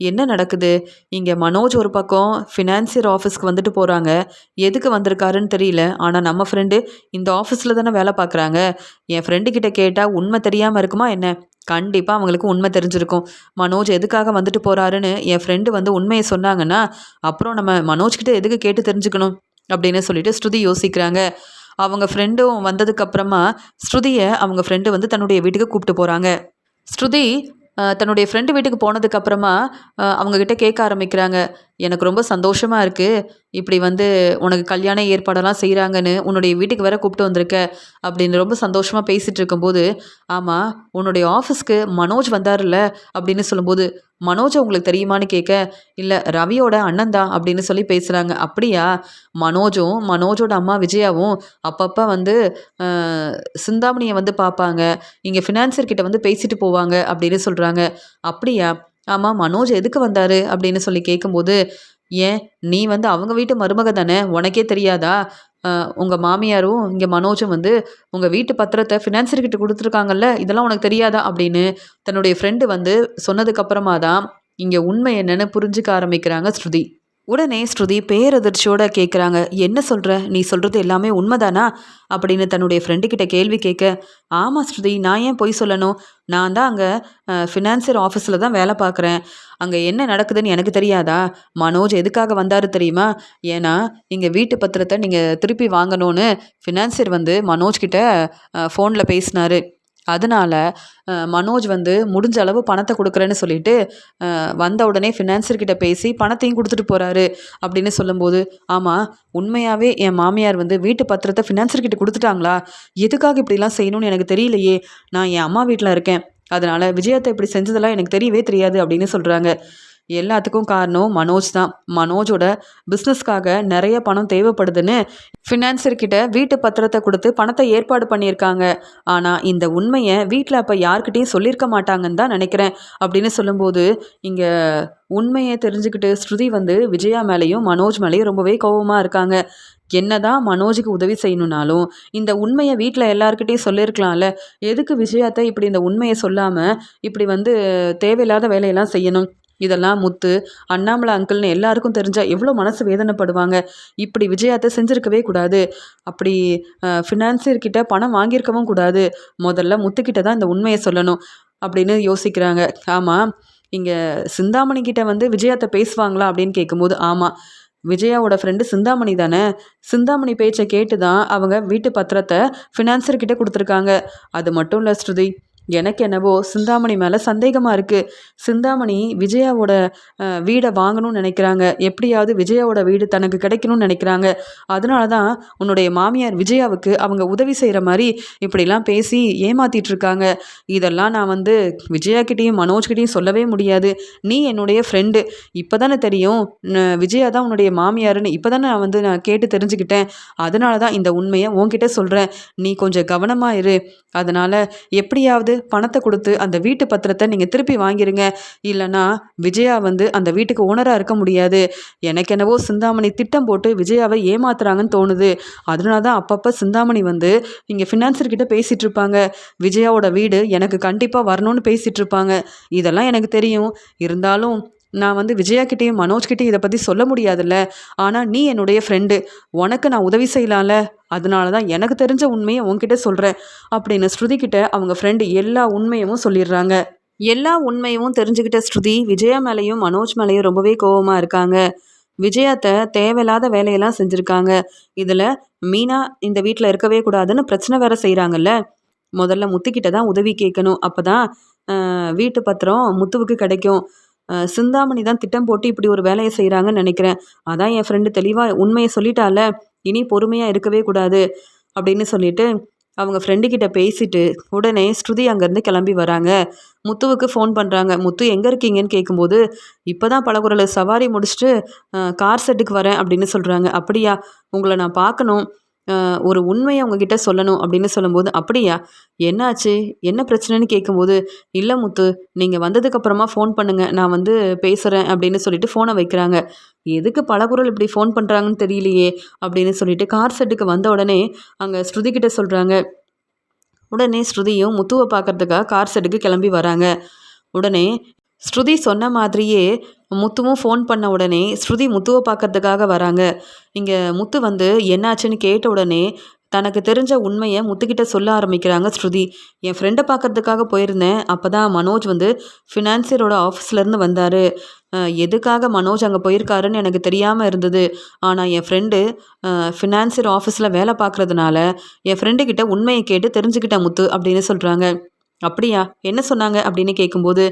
என்ன நடக்குது? இங்கே மனோஜ் ஒரு பக்கம் ஃபினான்சியர் ஆஃபீஸ்க்கு வந்துட்டு போகிறாங்க. எதுக்கு வந்திருக்காருன்னு தெரியல. ஆனால் நம்ம ஃப்ரெண்டு இந்த ஆஃபீஸில் தானே வேலை பார்க்குறாங்க. என் ஃப்ரெண்டுக்கிட்ட கேட்டால் உண்மை தெரியாமல் இருக்குமா என்ன? கண்டிப்பாக அவங்களுக்கு உண்மை தெரிஞ்சிருக்கும். மனோஜ் எதுக்காக வந்துட்டு போகிறாருன்னு என் ஃப்ரெண்டு வந்து உண்மையை சொன்னாங்கன்னா, அப்புறம் நம்ம மனோஜ்கிட்ட எதுக்கு கேட்டு தெரிஞ்சுக்கணும் அப்படின்னு சொல்லிட்டு ஸ்ருதி யோசிக்கிறாங்க. அவங்க ஃப்ரெண்டும் வந்ததுக்கப்புறமா ஸ்ருதியை அவங்க ஃப்ரெண்டு வந்து தன்னுடைய வீட்டுக்கு கூப்பிட்டு போகிறாங்க. ஸ்ருதி தன்னுடைய ஃப்ரெண்டு வீட்டுக்கு போனதுக்கப்புறமா அவங்கக்கிட்ட கேட்க ஆரம்பிக்கிறாங்க. எனக்கு ரொம்ப சந்தோஷமாக இருக்குது, இப்படி வந்து உனக்கு கல்யாண ஏற்பாடெல்லாம் செய்கிறாங்கன்னு உன்னுடைய வீட்டுக்கு வேற கூப்பிட்டு வந்திருக்க அப்படின்னு ரொம்ப சந்தோஷமாக பேசிகிட்டு இருக்கும்போது, ஆமாம், உன்னுடைய ஆஃபீஸ்க்கு மனோஜ் வந்தார்ல அப்படின்னு சொல்லும்போது, மனோஜ் உங்களுக்கு தெரியுமான்னு கேட்க, இல்லை ரவியோட அண்ணன் தான் அப்படின்னு சொல்லி பேசுகிறாங்க. அப்படியா? மனோஜும் மனோஜோட அம்மா விஜயாவும் அப்பப்போ வந்து சிந்தாமணியை வந்து பார்ப்பாங்க, இங்கே ஃபினான்சியர் கிட்ட வந்து பேசிட்டு போவாங்க அப்படின்னு சொல்கிறாங்க. அப்படியா? ஆமாம், மனோஜ் எதுக்கு வந்தார் அப்படின்னு சொல்லி கேட்கும்போது, ஏன் நீ வந்து அவங்க வீட்டு மருமக தானே, உனக்கே தெரியாதா? உங்கள் மாமியாரும் இங்கே மனோஜும் வந்து உங்கள் வீட்டு பத்திரத்தை ஃபினான்சியர்கிட்ட கொடுத்துருக்காங்கல்ல, இதெல்லாம் உனக்கு தெரியாதா அப்படின்னு தன்னுடைய ஃப்ரெண்டு வந்து சொன்னதுக்கப்புறமா தான் இங்கே உண்மை என்னன்னு புரிஞ்சுக்க ஆரம்பிக்கிறாங்க ஸ்ருதி. உடனே ஸ்ருதி பேரதிர்ச்சியோட கேட்குறாங்க. என்ன சொல்கிற? நீ சொல்கிறது எல்லாமே உண்மைதானா அப்படின்னு தன்னுடைய ஃப்ரெண்டு கிட்ட கேள்வி கேட்க, ஆமாம் ஸ்ருதி, நான் ஏன் பொய் சொல்லணும்? நான் தான் அங்கே ஃபினான்சியர் ஆஃபீஸில் தான் வேலை பார்க்குறேன். அங்கே என்ன நடக்குதுன்னு எனக்கு தெரியாதா? மனோஜ் எதுக்காக வந்தார் தெரியுமா? ஏன்னா இங்கே வீட்டு பத்திரத்தை நீங்கள் திருப்பி வாங்கணும்னு ஃபினான்சியர் வந்து மனோஜ் கிட்ட ஃபோனில் பேசினார். அதனால மனோஜ் வந்து முடிஞ்ச அளவு பணத்தை கொடுக்குறேன்னு சொல்லிட்டு வந்த உடனே ஃபினான்சர்கிட்ட பேசி பணத்தையும் கொடுத்துட்டு போகிறாரு அப்படின்னு சொல்லும்போது, ஆமாம், உண்மையாகவே என் மாமியார் வந்து வீட்டு பத்திரத்தை ஃபினான்சர்கிட்ட கொடுத்துட்டாங்களா? எதுக்காக இப்படிலாம் செய்யணும்னு எனக்கு தெரியலையே. நான் என் அம்மா வீட்டில் இருக்கேன், அதனால் விஜயத்தை இப்படி செஞ்சதெல்லாம் எனக்கு தெரியவே தெரியாது அப்படின்னு சொல்கிறாங்க. எல்லாத்துக்கும் காரணம் மனோஜ் தான். மனோஜோட பிஸ்னஸ்க்காக நிறைய பணம் தேவைப்படுதுன்னு ஃபினான்சர்கிட்ட வீட்டு பத்திரத்தை கொடுத்து பணத்தை ஏற்பாடு பண்ணியிருக்காங்க. ஆனால் இந்த உண்மையை வீட்டில் அப்போ யார்கிட்டையும் சொல்லியிருக்க மாட்டாங்கன்னு தான் நினைக்கிறேன் அப்படின்னு சொல்லும்போது, இங்கே உண்மையை தெரிஞ்சுக்கிட்டு ஸ்ருதி வந்து விஜயா மேலேயும் மனோஜ் மேலேயும் ரொம்பவே கோபமாக இருக்காங்க. என்னதான் மனோஜுக்கு உதவி செய்யணுன்னாலும் இந்த உண்மையை வீட்டில் எல்லாருக்கிட்டையும் சொல்லியிருக்கலாம்ல. எதுக்கு விஜயாத்தை இப்படி இந்த உண்மையை சொல்லாமல் இப்படி வந்து தேவையில்லாத வேலையெல்லாம் செய்யணும்? இதெல்லாம் முத்து, அண்ணாமலை அங்கிள்னு எல்லாருக்கும் தெரிஞ்சால் எவ்வளோ மனசு வேதனைப்படுவாங்க. இப்படி விஜயாத்தை செஞ்சுருக்கவே கூடாது. அப்படி ஃபினான்சியர்கிட்ட பணம் வாங்கியிருக்கவும் கூடாது. முதல்ல முத்துக்கிட்ட தான் இந்த உண்மையை சொல்லணும் அப்படின்னு யோசிக்கிறாங்க. ஆமாம், இங்கே சிந்தாமணி கிட்ட வந்து விஜயாத்தை பேசுவாங்களா அப்படின்னு கேட்கும்போது, ஆமாம், விஜயாவோட ஃப்ரெண்டு சிந்தாமணி தானே. சிந்தாமணி பேச்சை கேட்டு தான் அவங்க வீட்டு பத்திரத்தை ஃபினான்சர்கிட்ட கொடுத்துருக்காங்க. அது மட்டும் இல்லை ஸ்ருதி, எனக்கு என்னவோ சிந்தாமணி மேலே சந்தேகமாக இருக்குது. சிந்தாமணி விஜயாவோட வீடை வாங்கணும்னு நினைக்கிறாங்க. எப்படியாவது விஜயாவோட வீடு தனக்கு கிடைக்கணும்னு நினைக்கிறாங்க. அதனால தான் உன்னுடைய மாமியார் விஜயாவுக்கு அவங்க உதவி செய்கிற மாதிரி இப்படிலாம் பேசி ஏமாத்திட்டு இருக்காங்க. இதெல்லாம் நான் வந்து விஜயாக்கிட்டேயும் மனோஜ்கிட்டேயும் சொல்லவே முடியாது. நீ என்னுடைய ஃப்ரெண்டு. இப்போ தானே தெரியும் விஜயா தான் உன்னுடைய மாமியாருன்னு. இப்போ தானே நான் கேட்டு தெரிஞ்சுக்கிட்டேன். அதனால தான் இந்த உண்மையை உன்கிட்ட சொல்கிறேன். நீ கொஞ்சம் கவனமாக இரு. அதனால் எப்படியாவது பணத்தை கொடுத்து அந்த வீட்டு பத்திரத்தை நீங்கள் திருப்பி வாங்கிருங்க. இல்லைனா விஜயா அந்த வீட்டுக்கு ஓனராக இருக்க முடியாது. எனக்கு என்னவோ சிந்தாமணி திட்டம் போட்டு விஜயாவை ஏமாத்துறாங்கன்னு தோணுது. அதனால தான் அப்பப்போ சிந்தாமணி இங்கே ஃபினான்சர்கிட்ட பேசிகிட்டு இருப்பாங்க. விஜயாவோட வீடு எனக்கு கண்டிப்பாக வரணும்னு பேசிகிட்டு இருப்பாங்க. இதெல்லாம் எனக்கு தெரியும். இருந்தாலும் நான் விஜயாக்கிட்டேயும் மனோஜ்கிட்டையும் இதை பற்றி சொல்ல முடியாதுல்ல. ஆனால் நீ என்னுடைய ஃப்ரெண்டு. உனக்கு நான் உதவி செய்யலாம்ல. அதனால தான் எனக்கு தெரிஞ்ச உண்மையை உன்கிட்ட சொல்கிறேன் அப்படின்னு ஸ்ருதிக்கிட்ட அவங்க ஃப்ரெண்டு எல்லா உண்மையும் சொல்லிடுறாங்க. எல்லா உண்மையும் தெரிஞ்சுக்கிட்ட ஸ்ருதி விஜயா மேலேயும் மனோஜ் மேலேயும் ரொம்பவே கோபமாக இருக்காங்க. விஜயாத்தை தேவையில்லாத வேலையெல்லாம் செஞ்சுருக்காங்க. இதில் மீனா இந்த வீட்டில் இருக்கவே கூடாதுன்னு பிரச்சனை வேற செய்கிறாங்கல்ல. முதல்ல முத்துக்கிட்ட தான் உதவி கேட்கணும். அப்போ தான் வீட்டு பத்திரம் முத்துவுக்கு கிடைக்கும். சிந்தாமணி தான் திட்டம் போட்டு இப்படி ஒரு வேலையை செய்கிறாங்கன்னு நினைக்கிறேன். அதான் என் ஃப்ரெண்டு தெளிவாக உண்மையை சொல்லிட்டால, இனி பொறுமையாக இருக்கவே கூடாது அப்படின்னு சொல்லிட்டு அவங்க ஃப்ரெண்டுக்கிட்ட பேசிட்டு உடனே ஸ்ருதி அங்கேருந்து கிளம்பி வராங்க. முத்துவுக்கு ஃபோன் பண்ணுறாங்க. முத்து எங்கே இருக்கீங்கன்னு கேட்கும்போது, இப்போ தான் பலகுரல் சவாரி முடிச்சுட்டு கார் செட்டுக்கு வரேன் அப்படின்னு சொல்கிறாங்க. அப்படியா, உங்களை நான் பார்க்கணும், ஒரு உண்மையை உங்ககிட்ட சொல்லணும் அப்படின்னு சொல்லும்போது, அப்படியா என்னாச்சு, என்ன பிரச்சனைன்னு கேட்கும்போது, இல்லை முத்து, நீங்கள் வந்ததுக்கப்புறமா ஃபோன் பண்ணுங்கள், நான் பேசுகிறேன் அப்படின்னு சொல்லிட்டு ஃபோனை வைக்கிறாங்க. எதுக்கு பலகுரல் இப்படி ஃபோன் பண்ணுறாங்கன்னு தெரியலையே அப்படின்னு சொல்லிட்டு கார் செட்டுக்கு வந்த உடனே அங்கே ஸ்ருதிக்கிட்ட சொல்கிறாங்க. உடனே ஸ்ருதியும் முத்துவை பார்க்கறதுக்காக கார் செட்டுக்கு கிளம்பி வராங்க. உடனே ஸ்ருதி சொன்ன மாதிரியே முத்துவும் ஃபோன் பண்ண உடனே ஸ்ருதி முத்துவை பார்க்கறதுக்காக வராங்க. இங்கே முத்து என்னாச்சுன்னு கேட்ட உடனே தனக்கு தெரிஞ்ச உண்மையை முத்துக்கிட்ட சொல்ல ஆரம்பிக்கிறாங்க ஸ்ருதி. என் ஃப்ரெண்டை பார்க்கறதுக்காக போயிருந்தேன். அப்போ தான் மனோஜ் ஃபினான்சியரோட ஆஃபீஸ்லேருந்து வந்தார். எதுக்காக மனோஜ் அங்கே போயிருக்காருன்னு எனக்கு தெரியாமல் இருந்தது. ஆனால் என் ஃப்ரெண்டு ஃபினான்சியர் ஆஃபீஸில் வேலை பார்க்குறதுனால என் ஃப்ரெண்டுக்கிட்ட உண்மையை கேட்டு தெரிஞ்சுக்கிட்டேன் முத்து அப்படின்னு சொல்கிறாங்க. அப்படியா, என்ன சொன்னாங்க அப்படின்னு கேட்கும்போது,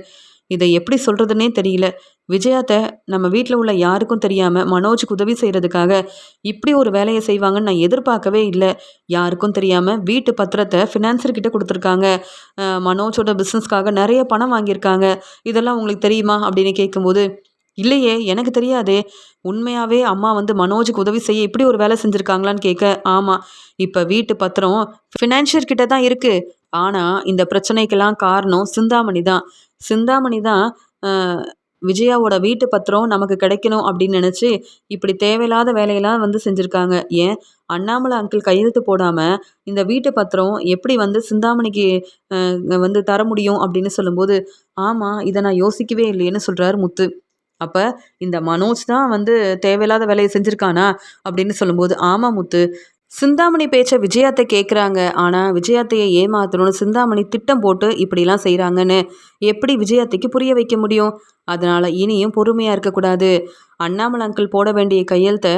இதை எப்படி சொல்கிறதுனே தெரியல. விஜயாத்தை நம்ம வீட்டில் உள்ள யாருக்கும் தெரியாமல் மனோஜுக்கு உதவி செய்கிறதுக்காக இப்படி ஒரு வேலையை செய்வாங்கன்னு நான் எதிர்பார்க்கவே இல்லை. யாருக்கும் தெரியாமல் வீட்டு பத்திரத்தை ஃபினான்சர்கிட்ட கொடுத்துருக்காங்க. மனோஜோட பிஸ்னஸ்க்காக நிறைய பணம் வாங்கியிருக்காங்க. இதெல்லாம் உங்களுக்கு தெரியுமா அப்படின்னு கேட்கும்போது, இல்லையே, எனக்கு தெரியாதே. உண்மையாகவே அம்மா மனோஜுக்கு உதவி செய்ய இப்படி ஒரு வேலை செஞ்சுருக்காங்களான்னு கேட்க, ஆமாம், இப்போ வீட்டு பத்திரம் ஃபினான்ஷியர்கிட்ட தான் இருக்குது. ஆனால் இந்த பிரச்சனைக்கெல்லாம் காரணம் சிந்தாமணி தான். சிந்தாமணி தான் விஜயாவோட வீட்டு பத்திரம் நமக்கு கிடைக்கணும் அப்படின்னு நினச்சி இப்படி தேவையில்லாத வேலையெல்லாம் செஞ்சுருக்காங்க. ஏன் அண்ணாமலை அங்கிள் கையெழுத்து போடாமல் இந்த வீட்டு பத்திரம் எப்படி சிந்தாமணிக்கு தர முடியும் அப்படின்னு சொல்லும்போது, ஆமாம், இதை நான் யோசிக்கவே இல்லையேன்னு சொல்கிறாரு முத்து. அப்போ இந்த மனோஜ் தான் தேவையில்லாத வேலையை செஞ்சுருக்கானா அப்படின்னு சொல்லும்போது, ஆமாம் முத்து, சிந்தாமணி பேச்சை விஜயாத்தை கேட்குறாங்க. ஆனால் விஜயாத்தையை ஏமாத்தணும்னு சிந்தாமணி திட்டம் போட்டு இப்படிலாம் செய்கிறாங்கன்னு எப்படி விஜயாத்தைக்கு புரிய வைக்க முடியும்? அதனால் இனியும் பொறுமையாக இருக்கக்கூடாது. அண்ணாமலை அங்கிள் போட வேண்டிய கையெழுத்தை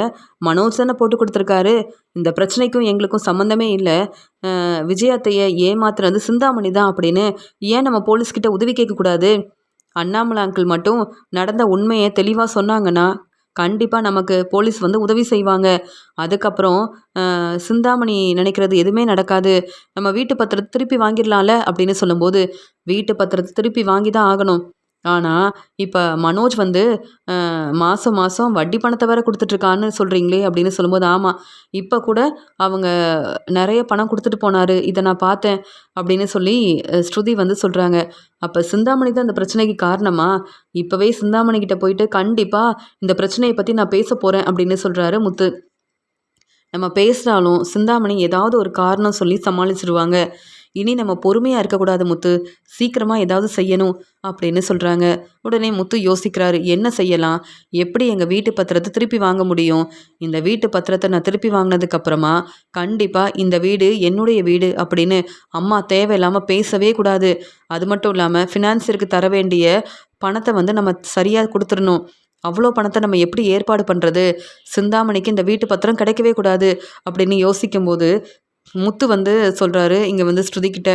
மனோஜ் தானே போட்டு கொடுத்துருக்காரு. இந்த பிரச்சனைக்கும் எங்களுக்கும் சம்மந்தமே இல்லை. விஜயாத்தையை ஏமாத்துறது சிந்தாமணி தான் அப்படின்னு ஏன் நம்ம போலீஸ்கிட்ட உதவி கேட்கக்கூடாது? அண்ணாமலை அங்கிள் மட்டும் நடந்த உண்மையை தெளிவாக சொன்னாங்கன்னா கண்டிப்பாக நமக்கு போலீஸ் உதவி செய்வாங்க. அதுக்கப்புறம் சிந்தாமணி நினைக்கிறது எதுவுமே நடக்காது. நம்ம வீட்டு பத்திரத்தை திருப்பி வாங்கிடலாம்ல அப்படின்னு சொல்லும்போது, வீட்டு பத்திரத்தை திருப்பி வாங்கி தான் ஆகணும். ஆனால் இப்போ மனோஜ் மாதம் மாதம் வட்டி பணத்தை வேற கொடுத்துட்ருக்கான்னு சொல்கிறீங்களே அப்படின்னு சொல்லும்போது, ஆமாம், இப்போ கூட அவங்க நிறைய பணம் கொடுத்துட்டு போனார், இதை நான் பார்த்தேன் அப்படின்னு சொல்லி ஸ்ருதி சொல்கிறாங்க. அப்போ சிந்தாமணி தான் இந்த பிரச்சனைக்கு காரணமா? இப்போவே சிந்தாமணிக்கிட்ட போயிட்டு கண்டிப்பாக இந்த பிரச்சனையை பற்றி நான் பேச போகிறேன் அப்படின்னு சொல்கிறாரு முத்து. நம்ம பேசுகிறாலும் சிந்தாமணி ஏதாவது ஒரு காரணம் சொல்லி சமாளிச்சிருவாங்க. இனி நம்ம பொறுமையாக இருக்கக்கூடாது முத்து, சீக்கிரமாக ஏதாவது செய்யணும் அப்படின்னு சொல்கிறாங்க. உடனே முத்து யோசிக்கிறாரு, என்ன செய்யலாம், எப்படி எங்கள் வீட்டு பத்திரத்தை திருப்பி வாங்க முடியும்? இந்த வீட்டு பத்திரத்தை நான் திருப்பி வாங்கினதுக்கப்புறமா கண்டிப்பாக இந்த வீடு என்னுடைய வீடு அப்படின்னு அம்மா தேவையில்லாமல் பேசவே கூடாது. அது மட்டும் இல்லாமல் ஃபினான்ஸிற்கு தர வேண்டிய பணத்தை நம்ம சரியாக கொடுத்துடணும். அவ்வளோ பணத்தை நம்ம எப்படி ஏற்பாடு பண்ணுறது? சிந்தாமணிக்கு இந்த வீட்டு பத்திரம் கிடைக்கவே கூடாது அப்படின்னு யோசிக்கும்போது முத்து சொல்கிறாரு இங்கே ஸ்ருதிக்கிட்ட,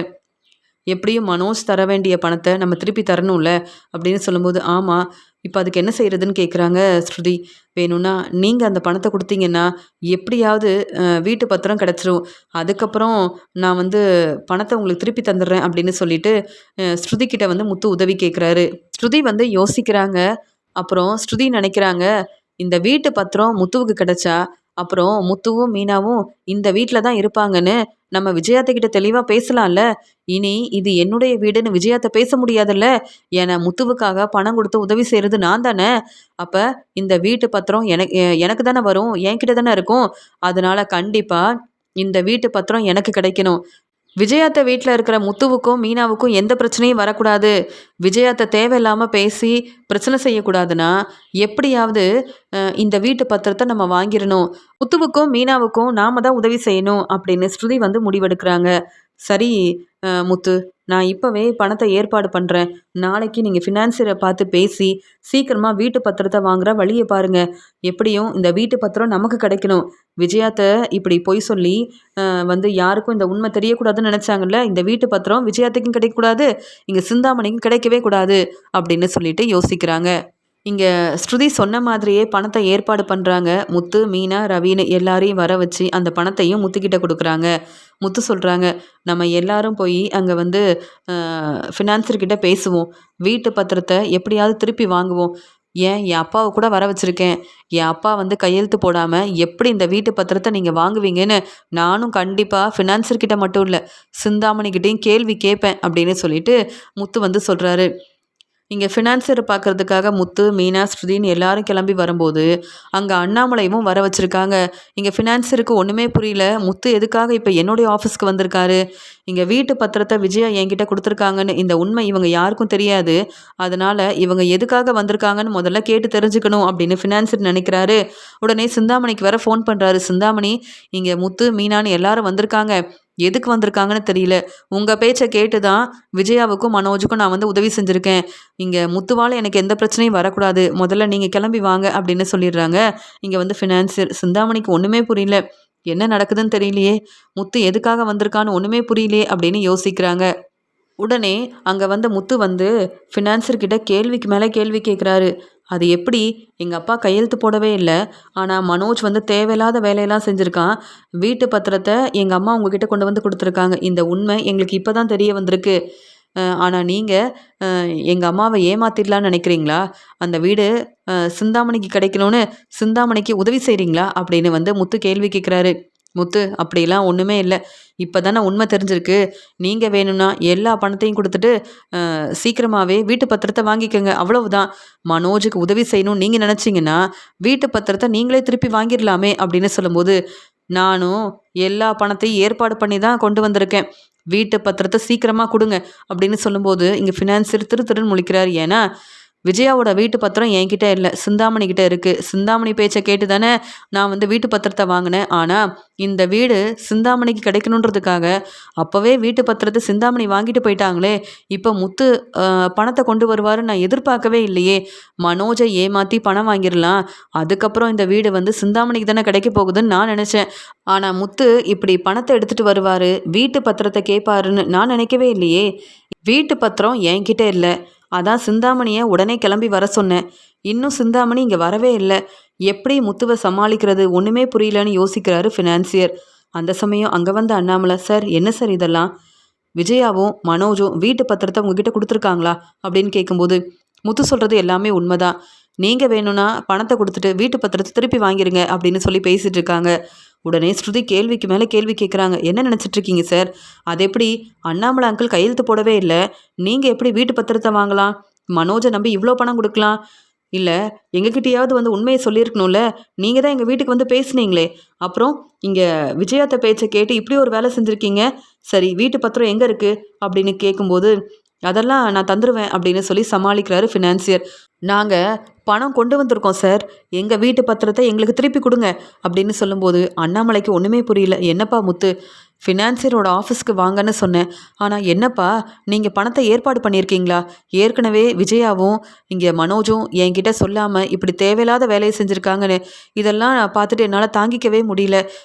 எப்படியும் மனோஜ் தர வேண்டிய பணத்தை நம்ம திருப்பி தரணும்ல அப்படின்னு சொல்லும்போது, ஆமாம், இப்போ அதுக்கு என்ன செய்கிறதுன்னு கேட்குறாங்க ஸ்ருதி. வேணும்னா நீங்கள் அந்த பணத்தை கொடுத்தீங்கன்னா எப்படியாவது வீட்டு பத்திரம் கிடச்சிரும். அதுக்கப்புறம் நான் வந்து பணத்தை உங்களுக்கு திருப்பி தந்துடுறேன் அப்படின்னு சொல்லிட்டு ஸ்ருதி கிட்ட வந்து முத்து உதவி கேட்குறாரு. ஸ்ருதி வந்து யோசிக்கிறாங்க. அப்புறம் ஸ்ருதி நினைக்கிறாங்க, இந்த வீட்டு பத்திரம் முத்துவுக்கு கிடைச்சா அப்புறம் முத்துவும் மீனாவும் இந்த வீட்டில் தான் இருப்பாங்கன்னு நம்ம விஜயாத்த கிட்ட தெளிவாக பேசலாம்ல. இனி இது என்னுடைய வீடுன்னு விஜயாத்த பேச முடியாதுல்ல. ஏன்னா முத்துவுக்காக பணம் கொடுத்து உதவி செய்கிறது நான் தானே. அப்போ இந்த வீட்டு பத்திரம் எனக்கு தானே வரும், என்கிட்ட தானே இருக்கும். அதனால கண்டிப்பாக இந்த வீட்டு பத்திரம் எனக்கு கிடைக்கணும். விஜயாத்த வீட்டில் இருக்கிற முத்துவுக்கும் மீனாவுக்கும் எந்த பிரச்சனையும் வரக்கூடாது. விஜயாத்த தேவையில்லாமல் பேசி பிரச்சனை செய்யக்கூடாதுன்னா எப்படியாவது இந்த வீட்டு பத்திரத்தை நம்ம வாங்கிடணும். முத்துவுக்கும் மீனாவுக்கும் நாம தான் உதவி செய்யணும் அப்படின்னு ஸ்ருதி வந்து முடிவெடுக்கிறாங்க. சரி முத்து, நான் இப்போவே பணத்தை ஏற்பாடு பண்ணுறேன். நாளைக்கு நீங்கள் ஃபினான்சியரை பார்த்து பேசி சீக்கிரமாக வீட்டு பத்திரத்தை வாங்குற வழியை பாருங்கள். எப்படியும் இந்த வீட்டு பத்திரம் நமக்கு கிடைக்கணும். விஜயாத்த இப்படி பொய் சொல்லி வந்து யாருக்கும் இந்த உண்மை தெரியக்கூடாதுன்னு நினச்சாங்கல்ல. இந்த வீட்டு பத்திரம் விஜயாத்துக்கும் கிடைக்கக்கூடாது, இங்கே சிந்தாமணிக்கும் கிடைக்கவே கூடாது அப்படின்னு சொல்லிட்டு யோசிக்கிறாங்க. இங்கே ஸ்ருதி சொன்ன மாதிரியே பணத்தை ஏற்பாடு பண்ணுறாங்க. முத்து, மீனா, ரவின்னு எல்லாரையும் வர வச்சு அந்த பணத்தையும் முத்துக்கிட்ட கொடுக்குறாங்க. முத்து சொல்கிறாங்க, நம்ம எல்லாரும் போய் அங்கே வந்து ஃபினான்சர்கிட்ட பேசுவோம். வீட்டு பத்திரத்தை எப்படியாவது திருப்பி வாங்குவோம். ஏன் என் அப்பாவை கூட வர வச்சுருக்கேன். என் அப்பா வந்து கையெழுத்து போடாமல் எப்படி இந்த வீட்டு பத்திரத்தை நீங்கள் வாங்குவீங்கன்னு நானும் கண்டிப்பாக ஃபினான்சர்கிட்ட மட்டும் இல்லை, சிந்தாமணிக்கிட்டையும் கேள்வி கேட்பேன் அப்படின்னு சொல்லிட்டு முத்து வந்து சொல்கிறாரு. இங்கே ஃபினான்சியரை பார்க்குறதுக்காக முத்து, மீனா, ஸ்ருதின்னு எல்லாரும் கிளம்பி வரும்போது அங்கே அண்ணாமலையும் வர வச்சுருக்காங்க. இங்கே ஃபினான்சியருக்கு ஒன்றுமே புரியல. முத்து எதுக்காக இப்போ என்னுடைய ஆஃபீஸ்க்கு வந்திருக்காரு, இங்கே வீட்டு பத்திரத்தை விஜயா என்கிட்ட கொடுத்துருக்காங்கன்னு இந்த உண்மை இவங்க யாருக்கும் தெரியாது. அதனால் இவங்க எதுக்காக வந்திருக்காங்கன்னு முதல்ல கேட்டு தெரிஞ்சுக்கணும் அப்படின்னு ஃபினான்சியர் நினைக்கிறாரு. உடனே சிந்தாமணிக்கு வேற ஃபோன் பண்ணுறாரு. சிந்தாமணி, இங்கே முத்து, மீனான்னு எல்லாரும் வந்திருக்காங்க, எதுக்கு வந்திருக்காங்கன்னு தெரியல. உங்கள் பேச்சை கேட்டு தான் விஜயாவுக்கும் மனோஜுக்கும் நான் வந்து உதவி செஞ்சுருக்கேன். இங்கே முத்துவால் எனக்கு எந்த பிரச்சனையும் வரக்கூடாது, முதல்ல நீங்கள் கிளம்பி வாங்க அப்படின்னு சொல்லிடுறாங்க. இங்கே வந்து ஃபினான்சியர். சிந்தாமணிக்கு ஒன்றுமே புரியல. என்ன நடக்குதுன்னு தெரியலையே, முத்து எதுக்காக வந்திருக்கான்னு ஒன்றுமே புரியலையே அப்படின்னு யோசிக்கிறாங்க. உடனே அங்கே வந்த முத்து வந்து ஃபினான்சர்கிட்ட கேள்விக்கு மேலே கேள்வி கேட்குறாரு. அது எப்படி, எங்கள் அப்பா கையெழுத்து போடவே இல்லை, ஆனால் மனோஜ் வந்து தேவையில்லாத வேலையெல்லாம் செஞ்சுருக்கான். வீட்டு பத்திரத்தை எங்கள் அம்மா உங்ககிட்ட கொண்டு வந்து கொடுத்துருக்காங்க. இந்த உண்மை எங்களுக்கு இப்போ தான் தெரிய வந்திருக்கு. ஆனால் நீங்கள் எங்கள் அம்மாவை ஏமாத்திடலான்னு நினைக்கிறீங்களா? அந்த வீடு சிந்தாமணிக்கு கிடைக்கணும்னு சிந்தாமணிக்கு உதவி செய்கிறீங்களா அப்படின்னு வந்து முத்து கேள்வி கேட்குறாரு. முத்து, அப்படிலாம் ஒன்றுமே இல்லை. இப்போ தானே உண்மை தெரிஞ்சிருக்கு. நீங்கள் வேணும்னா எல்லா பணத்தையும் கொடுத்துட்டு சீக்கிரமாகவே வீட்டு பத்திரத்தை வாங்கிக்கோங்க, அவ்வளவுதான். மனோஜுக்கு உதவி செய்யணும்னு நீங்கள் நினச்சிங்கன்னா வீட்டு பத்திரத்தை நீங்களே திருப்பி வாங்கிடலாமே அப்படின்னு சொல்லும்போது, நானும் எல்லா பணத்தையும் ஏற்பாடு பண்ணி தான் கொண்டு வந்திருக்கேன், வீட்டு பத்திரத்தை சீக்கிரமாக கொடுங்க அப்படின்னு சொல்லும்போது இங்கே ஃபினான்சியர் திருன்னு முழிக்கிறார். ஏன்னா விஜயாவோட வீட்டு பத்திரம் என்கிட்ட இல்லை, சிந்தாமணி கிட்ட இருக்குது. சிந்தாமணி பேச்சை கேட்டு தானே நான் வந்து வீட்டு பத்திரத்தை வாங்கினேன். ஆனால் இந்த வீடு சிந்தாமணிக்கு கிடைக்கணுன்றதுக்காக அப்போவே வீட்டு பத்திரத்தை சிந்தாமணி வாங்கிட்டு போயிட்டாங்களே. இப்போ முத்து பணத்தை கொண்டு வருவாருன்னு நான் எதிர்பார்க்கவே இல்லையே. மனோஜை ஏமாற்றி பணம் வாங்கிடலாம், அதுக்கப்புறம் இந்த வீடு வந்து சிந்தாமணிக்கு தானே கிடைக்க போகுதுன்னு நான் நினச்சேன். ஆனால் முத்து இப்படி பணத்தை எடுத்துகிட்டு வருவார், வீட்டு பத்திரத்தை கேட்பாருன்னு நான் நினைக்கவே இல்லையே. வீட்டு பத்திரம் என்கிட்ட இல்லை, அதான் சிந்தாமணியை உடனே கிளம்பி வர சொன்னேன். இன்னும் சிந்தாமணி இங்கே வரவே இல்லை. எப்படி முத்துவை சமாளிக்கிறது ஒன்றுமே புரியலன்னு யோசிக்கிறாரு ஃபினான்சியர். அந்த சமயம் அங்கே வந்த அண்ணாமலை, சார் என்ன சார் இதெல்லாம், விஜயாவும் மனோஜும் வீட்டு பத்திரத்தை உங்ககிட்ட கொடுத்துருக்காங்களா அப்படின்னு கேட்கும்போது, முத்து சொல்கிறது எல்லாமே உண்மைதான், நீங்கள் வேணும்னா பணத்தை கொடுத்துட்டு வீட்டு பத்திரத்தை திருப்பி வாங்கிருங்க அப்படின்னு சொல்லி பேசிகிட்டு இருக்காங்க. உடனே ஸ்ருதி கேள்விக்கு மேலே கேள்வி கேட்குறாங்க. என்ன நினச்சிட்ருக்கீங்க சார், அது எப்படி, அண்ணாமலை அங்கிள் கையெழுத்து போடவே இல்லை, நீங்கள் எப்படி வீட்டு பத்திரத்தை வாங்கலாம், மனோஜை நம்பி இவ்வளோ பணம் கொடுக்கலாம், இல்லை எங்ககிட்டயாவது வந்து உண்மையை சொல்லியிருக்கணும்ல, நீங்கள் தான் எங்கள் வீட்டுக்கு வந்து பேசுனீங்களே, அப்புறம் இங்கே விஜயாத்த பேச்சை கேட்டு இப்படி ஒரு வேலை செஞ்சுருக்கீங்க. சரி, வீட்டு பத்திரம் எங்கே இருக்குது அப்படின்னு கேட்கும்போது, அதெல்லாம் நான் தந்துடுவேன் அப்படின்னு சொல்லி சமாளிக்கிறாரு ஃபினான்சியர். நாங்கள் பணம் கொண்டு வந்திருக்கோம் சார், எங்கள் வீட்டு பத்திரத்தை எங்களுக்கு திருப்பி கொடுங்க அப்படின்னு சொல்லும்போது அண்ணாமலைக்கு ஒன்றுமே புரியல. என்னப்பா முத்து, ஃபினான்சியரோட ஆஃபீஸ்க்கு வாங்கன்னு சொன்னேன். ஆனால் என்னப்பா நீங்கள் பணத்தை ஏற்பாடு பண்ணியிருக்கீங்களா? ஏற்கனவே விஜயாவும் இங்கே மனோஜும் என்கிட்ட சொல்லாமல் இப்படி தேவையில்லாத வேலையை செஞ்சுருக்காங்கன்னு இதெல்லாம் நான் பார்த்துட்டு என்னால் தாங்கிக்கவே முடியல.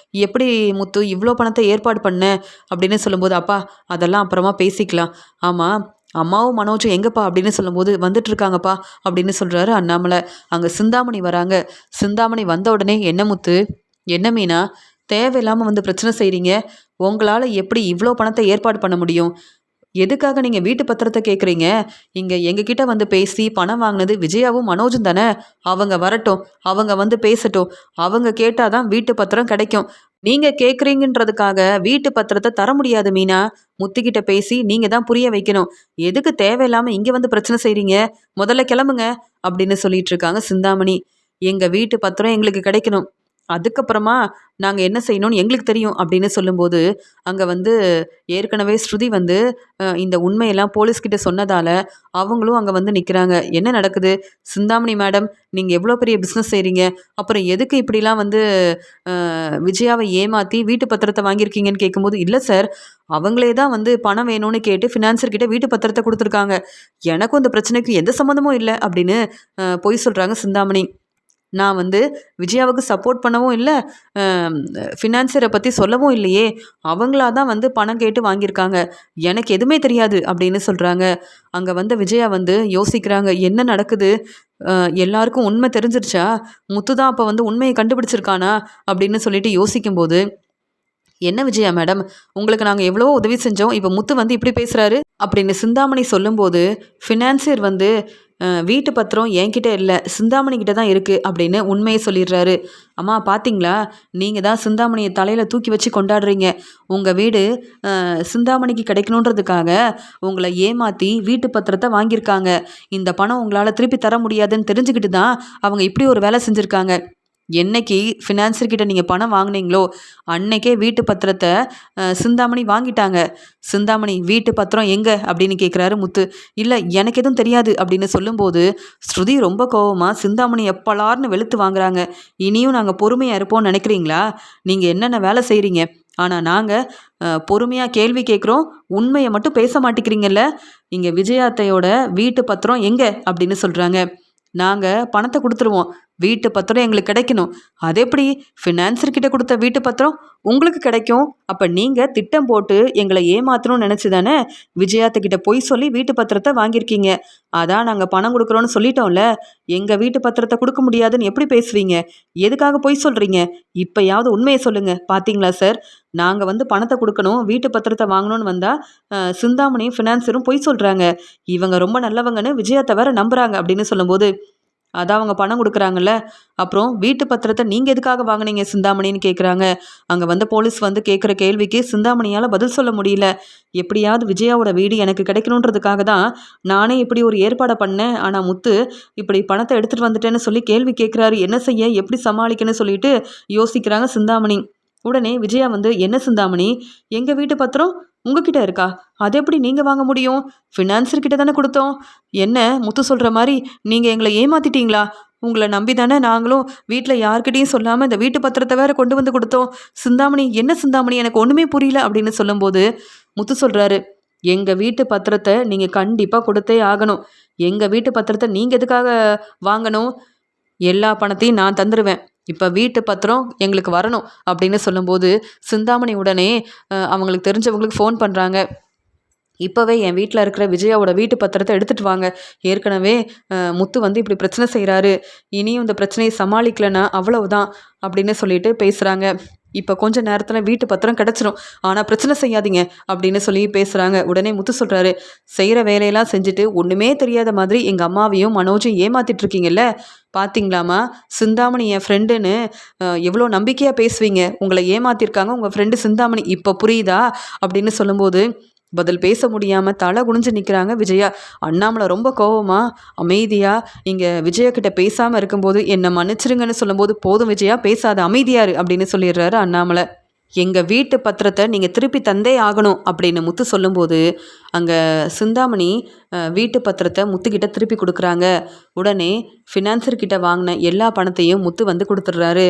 எப்படி முத்து இவ்வளோ பணத்தை ஏற்பாடு பண்ண அப்படின்னு சொல்லும்போது, அப்பா அதெல்லாம் அப்புறமா பேசிக்கலாம். ஆமாம் அம்மாவும் மனோஜும் எங்கப்பா அப்படின்னு சொல்லும்போது, வந்துட்டுருக்காங்கப்பா அப்படின்னு சொல்கிறாரு அண்ணாமலை. அங்கே சிந்தாமணி வராங்க. சிந்தாமணி வந்த உடனே, என்ன முத்து, என்ன மீனா, தேவையில்லாமல் வந்து பிரச்சனை செய்கிறீங்க. உங்களால் எப்படி இவ்வளோ பணத்தை ஏற்பாடு பண்ண முடியும்? எதுக்காக நீங்கள் வீட்டு பத்திரத்தை கேட்குறீங்க? இங்கே எங்ககிட்ட வந்து பேசி பணம் வாங்கினது விஜயாவும் மனோஜும் தானே. அவங்க வரட்டும், அவங்க வந்து பேசட்டும். அவங்க கேட்டால் தான் வீட்டு பத்திரம் கிடைக்கும். நீங்கள் கேட்குறீங்கன்றதுக்காக வீட்டு பத்திரத்தை தர முடியாது மீனா. முத்துக்கிட்ட பேசி நீங்கள் தான் புரிய வைக்கணும். எதுக்கு தேவையில்லாமல் இங்கே வந்து பிரச்சனை செய்கிறீங்க? முதல்ல கிளம்புங்க அப்படின்னு சொல்லிட்டு இருக்காங்க சிந்தாமணி. எங்கள் வீட்டு பத்திரம் எங்களுக்கு கிடைக்கணும். அதுக்கப்புறமா நாங்கள் என்ன செய்யணும்னு எங்களுக்கு தெரியும் அப்படின்னு சொல்லும்போது, அங்கே வந்து ஏற்கனவே ஸ்ருதி வந்து இந்த உண்மையெல்லாம் போலீஸ்கிட்ட சொன்னதால் அவங்களும் அங்கே வந்து நிற்கிறாங்க. என்ன நடக்குது? சிந்தாமணி மேடம், நீங்கள் எவ்வளோ பெரிய பிஸ்னஸ் செய்கிறீங்க, அப்புறம் எதுக்கு இப்படிலாம் வந்து விஜயாவை ஏமாற்றி வீட்டு பத்திரத்தை வாங்கியிருக்கீங்கன்னு கேட்கும்போது, இல்லை சார், அவங்களே தான் வந்து பணம் வேணும்னு கேட்டு ஃபினான்சர்கிட்ட வீட்டு பத்திரத்தை கொடுத்துருக்காங்க. எனக்கும் இந்த பிரச்சனைக்கு எந்த சம்மந்தமும் இல்லை அப்படின்னு பொய் சொல்கிறாங்க சிந்தாமணி. நான் வந்து விஜயாவுக்கு சப்போர்ட் பண்ணவும் இல்லை, ஃபினான்சியரை பற்றி சொல்லவும் இல்லையே. அவங்களா தான் வந்து பணம் கேட்டு வாங்கியிருக்காங்க. எனக்கு எதுவுமே தெரியாது அப்படின்னு சொல்கிறாங்க. அங்கே வந்து விஜயா வந்து யோசிக்கிறாங்க, என்ன நடக்குது? எல்லாருக்கும் உண்மை தெரிஞ்சிருச்சா? முத்து தான் அப்போ வந்து உண்மையை கண்டுபிடிச்சிருக்கானா அப்படின்னு சொல்லிட்டு யோசிக்கும்போது, என்ன விஜயா மேடம், உங்களுக்கு நாங்கள் எவ்வளவோ உதவி செஞ்சோம், இப்போ முத்து வந்து இப்படி பேசுகிறாரு அப்படின்னு சிந்தாமணி சொல்லும்போது, ஃபினான்சியர் வந்து வீட்டு பத்திரம் என்கிட்ட இல்லை, சிந்தாமணி கிட்ட தான் இருக்குது அப்படின்னு உண்மையை சொல்லிடுறாரு. அம்மா பார்த்தீங்களா, நீங்கள் தான் சிந்தாமணியை தலையில் தூக்கி வச்சு கொண்டாடுறீங்க. உங்கள் வீடு சிந்தாமணிக்கு கிடைக்கணுன்றதுக்காக உங்களை ஏமாற்றி வீட்டு பத்திரத்தை வாங்கியிருக்காங்க. இந்த பணம் உங்களால் திருப்பி தர முடியாதுன்னு தெரிஞ்சுக்கிட்டு தான் அவங்க இப்படி ஒரு வேலை செஞ்சுருக்காங்க. என்னைக்கு ஃபினான்சர்கிட்ட நீங்கள் பணம் வாங்கினீங்களோ அன்னைக்கே வீட்டு பத்திரத்தை சிந்தாமணி வாங்கிட்டாங்க. சிந்தாமணி வீட்டு பத்திரம் எங்கே அப்படின்னு கேட்குறாரு முத்து. இல்லை எனக்கு எதுவும் தெரியாது அப்படின்னு சொல்லும்போது, ஸ்ருதி ரொம்ப கோவமாக சிந்தாமணி எப்பலார்னு வெளுத்து வாங்குறாங்க. இனியும் நாங்கள் பொறுமையாக இருப்போம்னு நினைக்கிறீங்களா? நீங்கள் என்னென்ன வேலை செய்கிறீங்க, ஆனால் நாங்கள் பொறுமையாக கேள்வி கேட்குறோம், உண்மையை மட்டும் பேச மாட்டேங்கிறீங்கல்ல. இங்கே விஜயாத்தையோட வீட்டு பத்திரம் எங்கே அப்படின்னு சொல்கிறாங்க. நாங்கள் பணத்தை கொடுத்துருவோம், வீட்டு பத்திரம் எங்களுக்கு கிடைக்கணும். அது எப்படி ஃபினான்சர்கிட்ட கொடுத்த வீட்டு பத்திரம் உங்களுக்கு கிடைக்கும்? அப்போ நீங்கள் திட்டம் போட்டு எங்களை ஏமாற்றணும்னு நினச்சி தானே விஜயாத்துக்கிட்ட பொய் சொல்லி வீட்டு பத்திரத்தை வாங்கியிருக்கீங்க. அதான் நாங்கள் பணம் கொடுக்குறோன்னு சொல்லிட்டோம்ல. எங்கள் வீட்டு பத்திரத்தை கொடுக்க முடியாதுன்னு எப்படி பேசுவீங்க? எதுக்காக பொய் சொல்கிறீங்க? இப்போயாவது உண்மையை சொல்லுங்கள். பார்த்தீங்களா சார், நாங்கள் வந்து பணத்தை கொடுக்கணும், வீட்டு பத்திரத்தை வாங்கணும்னு வந்தால் சிந்தாமணியும் ஃபினான்சரும் பொய் சொல்கிறாங்க. இவங்க ரொம்ப நல்லவங்கன்னு விஜயாத்தை வேற நம்புகிறாங்க அப்படின்னு சொல்லும்போது, அதான் அவங்க பணம் கொடுக்குறாங்கல்ல, அப்புறம் வீட்டு பத்திரத்தை நீங்கள் எதுக்காக வாங்கினீங்க சிந்தாமணின்னு கேட்குறாங்க. அங்கே வந்து போலீஸ் வந்து கேட்குற கேள்விக்கு சிந்தாமணியால் பதில் சொல்ல முடியல. எப்படியாவது விஜயாவோட வீடு எனக்கு கிடைக்கணுன்றதுக்காக தான் நானே இப்படி ஒரு ஏற்பாடை பண்ணேன். ஆனால் முத்து இப்படி பணத்தை எடுத்துகிட்டு வந்துட்டேன்னு சொல்லி கேள்வி கேட்குறாரு. என்ன செய்ய, எப்படி சமாளிக்கணும்னு சொல்லிட்டு யோசிக்கிறாங்க சிந்தாமணி. உடனே விஜயா வந்து, என்ன சிந்தாமணி, எங்கள் வீட்டு பத்திரம் உங்ககிட்ட இருக்கா? அது எப்படி நீங்கள் வாங்க முடியும்? ஃபினான்சர்கிட்ட தானே கொடுத்தோம். என்ன முத்து சொல்கிற மாதிரி நீங்கள் எங்களை ஏமாத்திட்டீங்களா? உங்களை நம்பி தானே நாங்களும் வீட்டில் யார்கிட்டையும் சொல்லாமல் இந்த வீட்டு பத்திரத்தை வேற கொண்டு வந்து கொடுத்தோம். சிந்தாமணி, என்ன சிந்தாமணி, எனக்கு ஒன்றுமே புரியல அப்படின்னு சொல்லும்போது முத்து சொல்கிறாரு, எங்கள் வீட்டு பத்திரத்தை நீங்கள் கண்டிப்பாக கொடுத்தே ஆகணும். எங்கள் வீட்டு பத்திரத்தை நீங்கள் எதுக்காக வாங்கணும்? எல்லா பணத்தையும் நான் தந்துடுவேன். இப்போ வீட்டு பத்திரம் எங்களுக்கு வரணும் அப்படின்னு சொல்லும்போது, சிந்தாமணி உடனே அவங்களுக்கு தெரிஞ்சவங்களுக்கு ஃபோன் பண்ணுறாங்க. இப்போவே என் வீட்டில் இருக்கிற விஜயாவோட வீட்டு பத்திரத்தை எடுத்துகிட்டு வாங்க. ஏற்கனவே முத்து வந்து இப்படி பிரச்சனை செய்கிறாரு. இனியும் இந்த பிரச்சனையை சமாளிக்கலைன்னா அவ்வளவுதான் அப்படின்னு சொல்லிட்டு பேசுகிறாங்க. இப்போ கொஞ்ச நேரத்தில் வீட்டு பத்திரம் கிடச்சிரும், ஆனால் பிரச்சனை செய்யாதீங்க அப்படின்னு சொல்லி பேசுகிறாங்க. உடனே முத்து சொல்கிறாரு, செய்கிற வேலையெல்லாம் செஞ்சுட்டு ஒன்றுமே தெரியாத மாதிரி எங்கள் அம்மாவையும் மனோஜையும் ஏமாத்திட்டுருக்கீங்கல்ல. பார்த்தீங்களாமா, சிந்தாமணி என் ஃப்ரெண்டுன்னு எவ்வளோ நம்பிக்கையாக பேசுவீங்க. உங்களை ஏமாத்திருக்காங்க உங்கள் ஃப்ரெண்டு சிந்தாமணி, இப்போ புரியுதா அப்படின்னு சொல்லும்போது பதில் பேச முடியாமல் தலை குனிஞ்சு நிற்கிறாங்க விஜயா. அண்ணாமலை ரொம்ப கோவமாக அமைதியாக இங்கே விஜயா கிட்ட பேசாமல் இருக்கும்போது, என்னை மன்னிச்சிருங்கன்னு சொல்லும்போது, போதும் விஜயா பேசாத, அமைதியாரு அப்படின்னு சொல்லிடுறாரு அண்ணாமலை. எங்கள் வீட்டு பத்திரத்தை நீங்கள் திருப்பி தந்தே ஆகணும் அப்படின்னு முத்து சொல்லும்போது அங்கே சிந்தாமணி வீட்டு பத்திரத்தை முத்துக்கிட்ட திருப்பி கொடுக்குறாங்க. உடனே ஃபினான்சர்கிட்ட வாங்கின எல்லா பணத்தையும் முத்து வந்து கொடுத்துட்றாரு.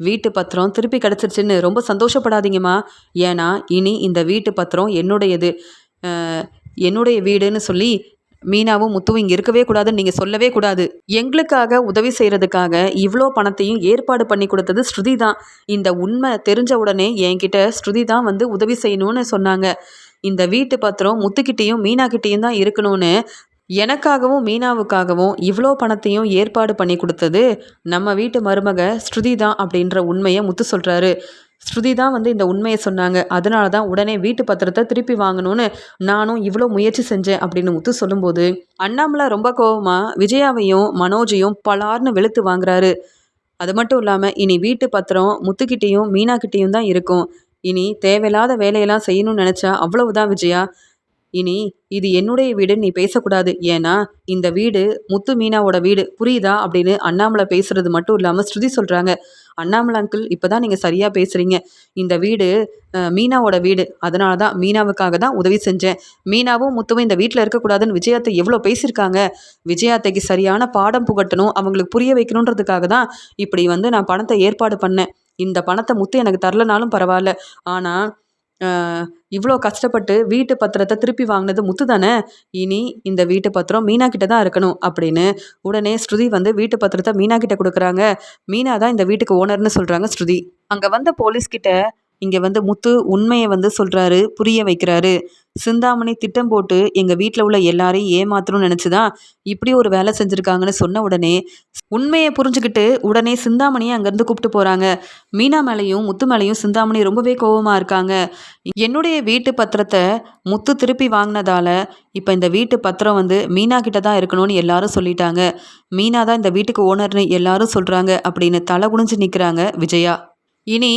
வீட்டு பத்திரம் திருப்பி கிடச்சிருச்சுன்னு ரொம்ப சந்தோஷப்படாதீங்கம்மா. ஏன்னா இனி இந்த வீட்டு பத்திரம் என்னுடையது, என்னுடைய வீடுன்னு சொல்லி மீனாவும் முத்துவும் இங்கே இருக்கவே கூடாதுன்னு நீங்கள் சொல்லவே கூடாது. எங்களுக்காக உதவி செய்கிறதுக்காக இவ்வளோ பணத்தையும் ஏற்பாடு பண்ணி கொடுத்தது ஸ்ருதி தான். இந்த உண்மை தெரிஞ்ச உடனே என்கிட்ட ஸ்ருதி தான் வந்து உதவி செய்யணும்னு சொன்னாங்க. இந்த வீட்டு பத்திரம் முத்துக்கிட்டேயும் மீனாக்கிட்டேயும் தான் இருக்கணும்னு எனக்காகவும் மீனாவுக்காகவும் இவ்வளோ பணத்தையும் ஏற்பாடு பண்ணி கொடுத்தது நம்ம வீட்டு மருமக ஸ்ருதி தான் அப்படின்ற உண்மையை முத்து சொல்கிறாரு. ஸ்ருதி தான் வந்து இந்த உண்மையை சொன்னாங்க. அதனால தான் உடனே வீட்டு பத்திரத்தை திருப்பி வாங்கணும்னு நானும் இவ்வளோ முயற்சி செஞ்சேன் அப்படின்னு முத்து சொல்லும்போது அண்ணாமலை ரொம்ப கோவமாக விஜயாவையும் மனோஜையும் பலார்னு வெளுத்து வாங்குறாரு. அது மட்டும் இல்லாமல் இனி வீட்டு பத்திரம் முத்துக்கிட்டேயும் மீனாக்கிட்டேயும் தான் இருக்கும். இனி தேவையில்லாத வேலையெல்லாம் செய்யணும்னு நினச்சா அவ்வளவுதான் விஜயா. இனி இது என்னுடைய வீடுன்னு நீ பேசக்கூடாது. ஏன்னா இந்த வீடு முத்து மீனாவோட வீடு, புரியுதா அப்படின்னு அண்ணாமலை பேசுறது மட்டும் இல்லாமல் ஸ்ருதி சொல்கிறாங்க. அண்ணாமலை அங்கிள் இப்போ தான் நீங்கள் சரியாக பேசுகிறீங்க. இந்த வீடு மீனாவோட வீடு. அதனால தான் மீனாவுக்காக தான் உதவி செஞ்சேன். மீனாவும் முத்துவும் இந்த வீட்டில் இருக்கக்கூடாதுன்னு விஜயாத்தை எவ்வளோ பேசியிருக்காங்க. விஜயாத்தைக்கு சரியான பாடம் புகட்டணும், அவங்களுக்கு புரிய வைக்கணுன்றதுக்காக தான் இப்படி வந்து நான் பணத்தை ஏற்பாடு பண்ணேன். இந்த பணத்தை முத்து எனக்கு தரலனாலும் பரவாயில்ல. ஆனால் இவ்வளோ கஷ்டப்பட்டு வீட்டு பத்திரத்தை திருப்பி வாங்கினது முத்து தானே. இனி இந்த வீட்டு பத்திரம் மீனா கிட்ட தான் இருக்கணும் அப்படின்னு உடனே ஸ்ருதி வந்து வீட்டு பத்திரத்தை மீனா கிட்ட கொடுக்குறாங்க. மீனா தான் இந்த வீட்டுக்கு ஓனர்னு சொல்கிறாங்க ஸ்ருதி. அங்கே வந்த போலீஸ்கிட்ட இங்கே வந்து முத்து உண்மையை வந்து சொல்கிறாரு, புரிய வைக்கிறாரு. சிந்தாமணி திட்டம் போட்டு எங்கள் வீட்டில் உள்ள எல்லாரையும் ஏமாத்தணும்னு நினச்சிதான் இப்படி ஒரு வேலை செஞ்சுருக்காங்கன்னு சொன்ன உடனே உண்மையை புரிஞ்சுக்கிட்டு உடனே சிந்தாமணியை அங்கேருந்து கூப்பிட்டு போகிறாங்க. மீனா மேலேயும் முத்து மேலேயும் சிந்தாமணி ரொம்பவே கோபமாக இருக்காங்க. என்னுடைய வீட்டு பத்திரத்தை முத்து திருப்பி வாங்கினதால இப்போ இந்த வீட்டு பத்திரம் வந்து மீனா கிட்ட தான் இருக்கணும்னு எல்லாரும் சொல்லிட்டாங்க. மீனா தான் இந்த வீட்டுக்கு ஓனர்னு எல்லாரும் சொல்கிறாங்க அப்படின்னு தலை குனிஞ்சு நிற்கிறாங்க விஜயா. இனி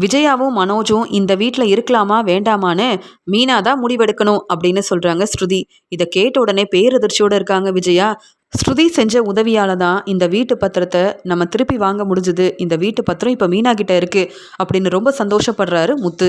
விஜயாவும் மனோஜும் இந்த வீட்டில் இருக்கலாமா வேண்டாமான்னு மீனா தான் முடிவெடுக்கணும் அப்படின்னு சொல்கிறாங்க ஸ்ருதி. இதை கேட்ட உடனே பேரதிர்ச்சியோடு இருக்காங்க விஜயா. ஸ்ருதி செஞ்ச உதவியால் தான் இந்த வீட்டு பத்திரத்தை நம்ம திருப்பி வாங்க முடிஞ்சுது. இந்த வீட்டு பத்திரம் இப்போ மீனா கிட்ட இருக்குது அப்படின்னு ரொம்ப சந்தோஷப்படுறாரு முத்து.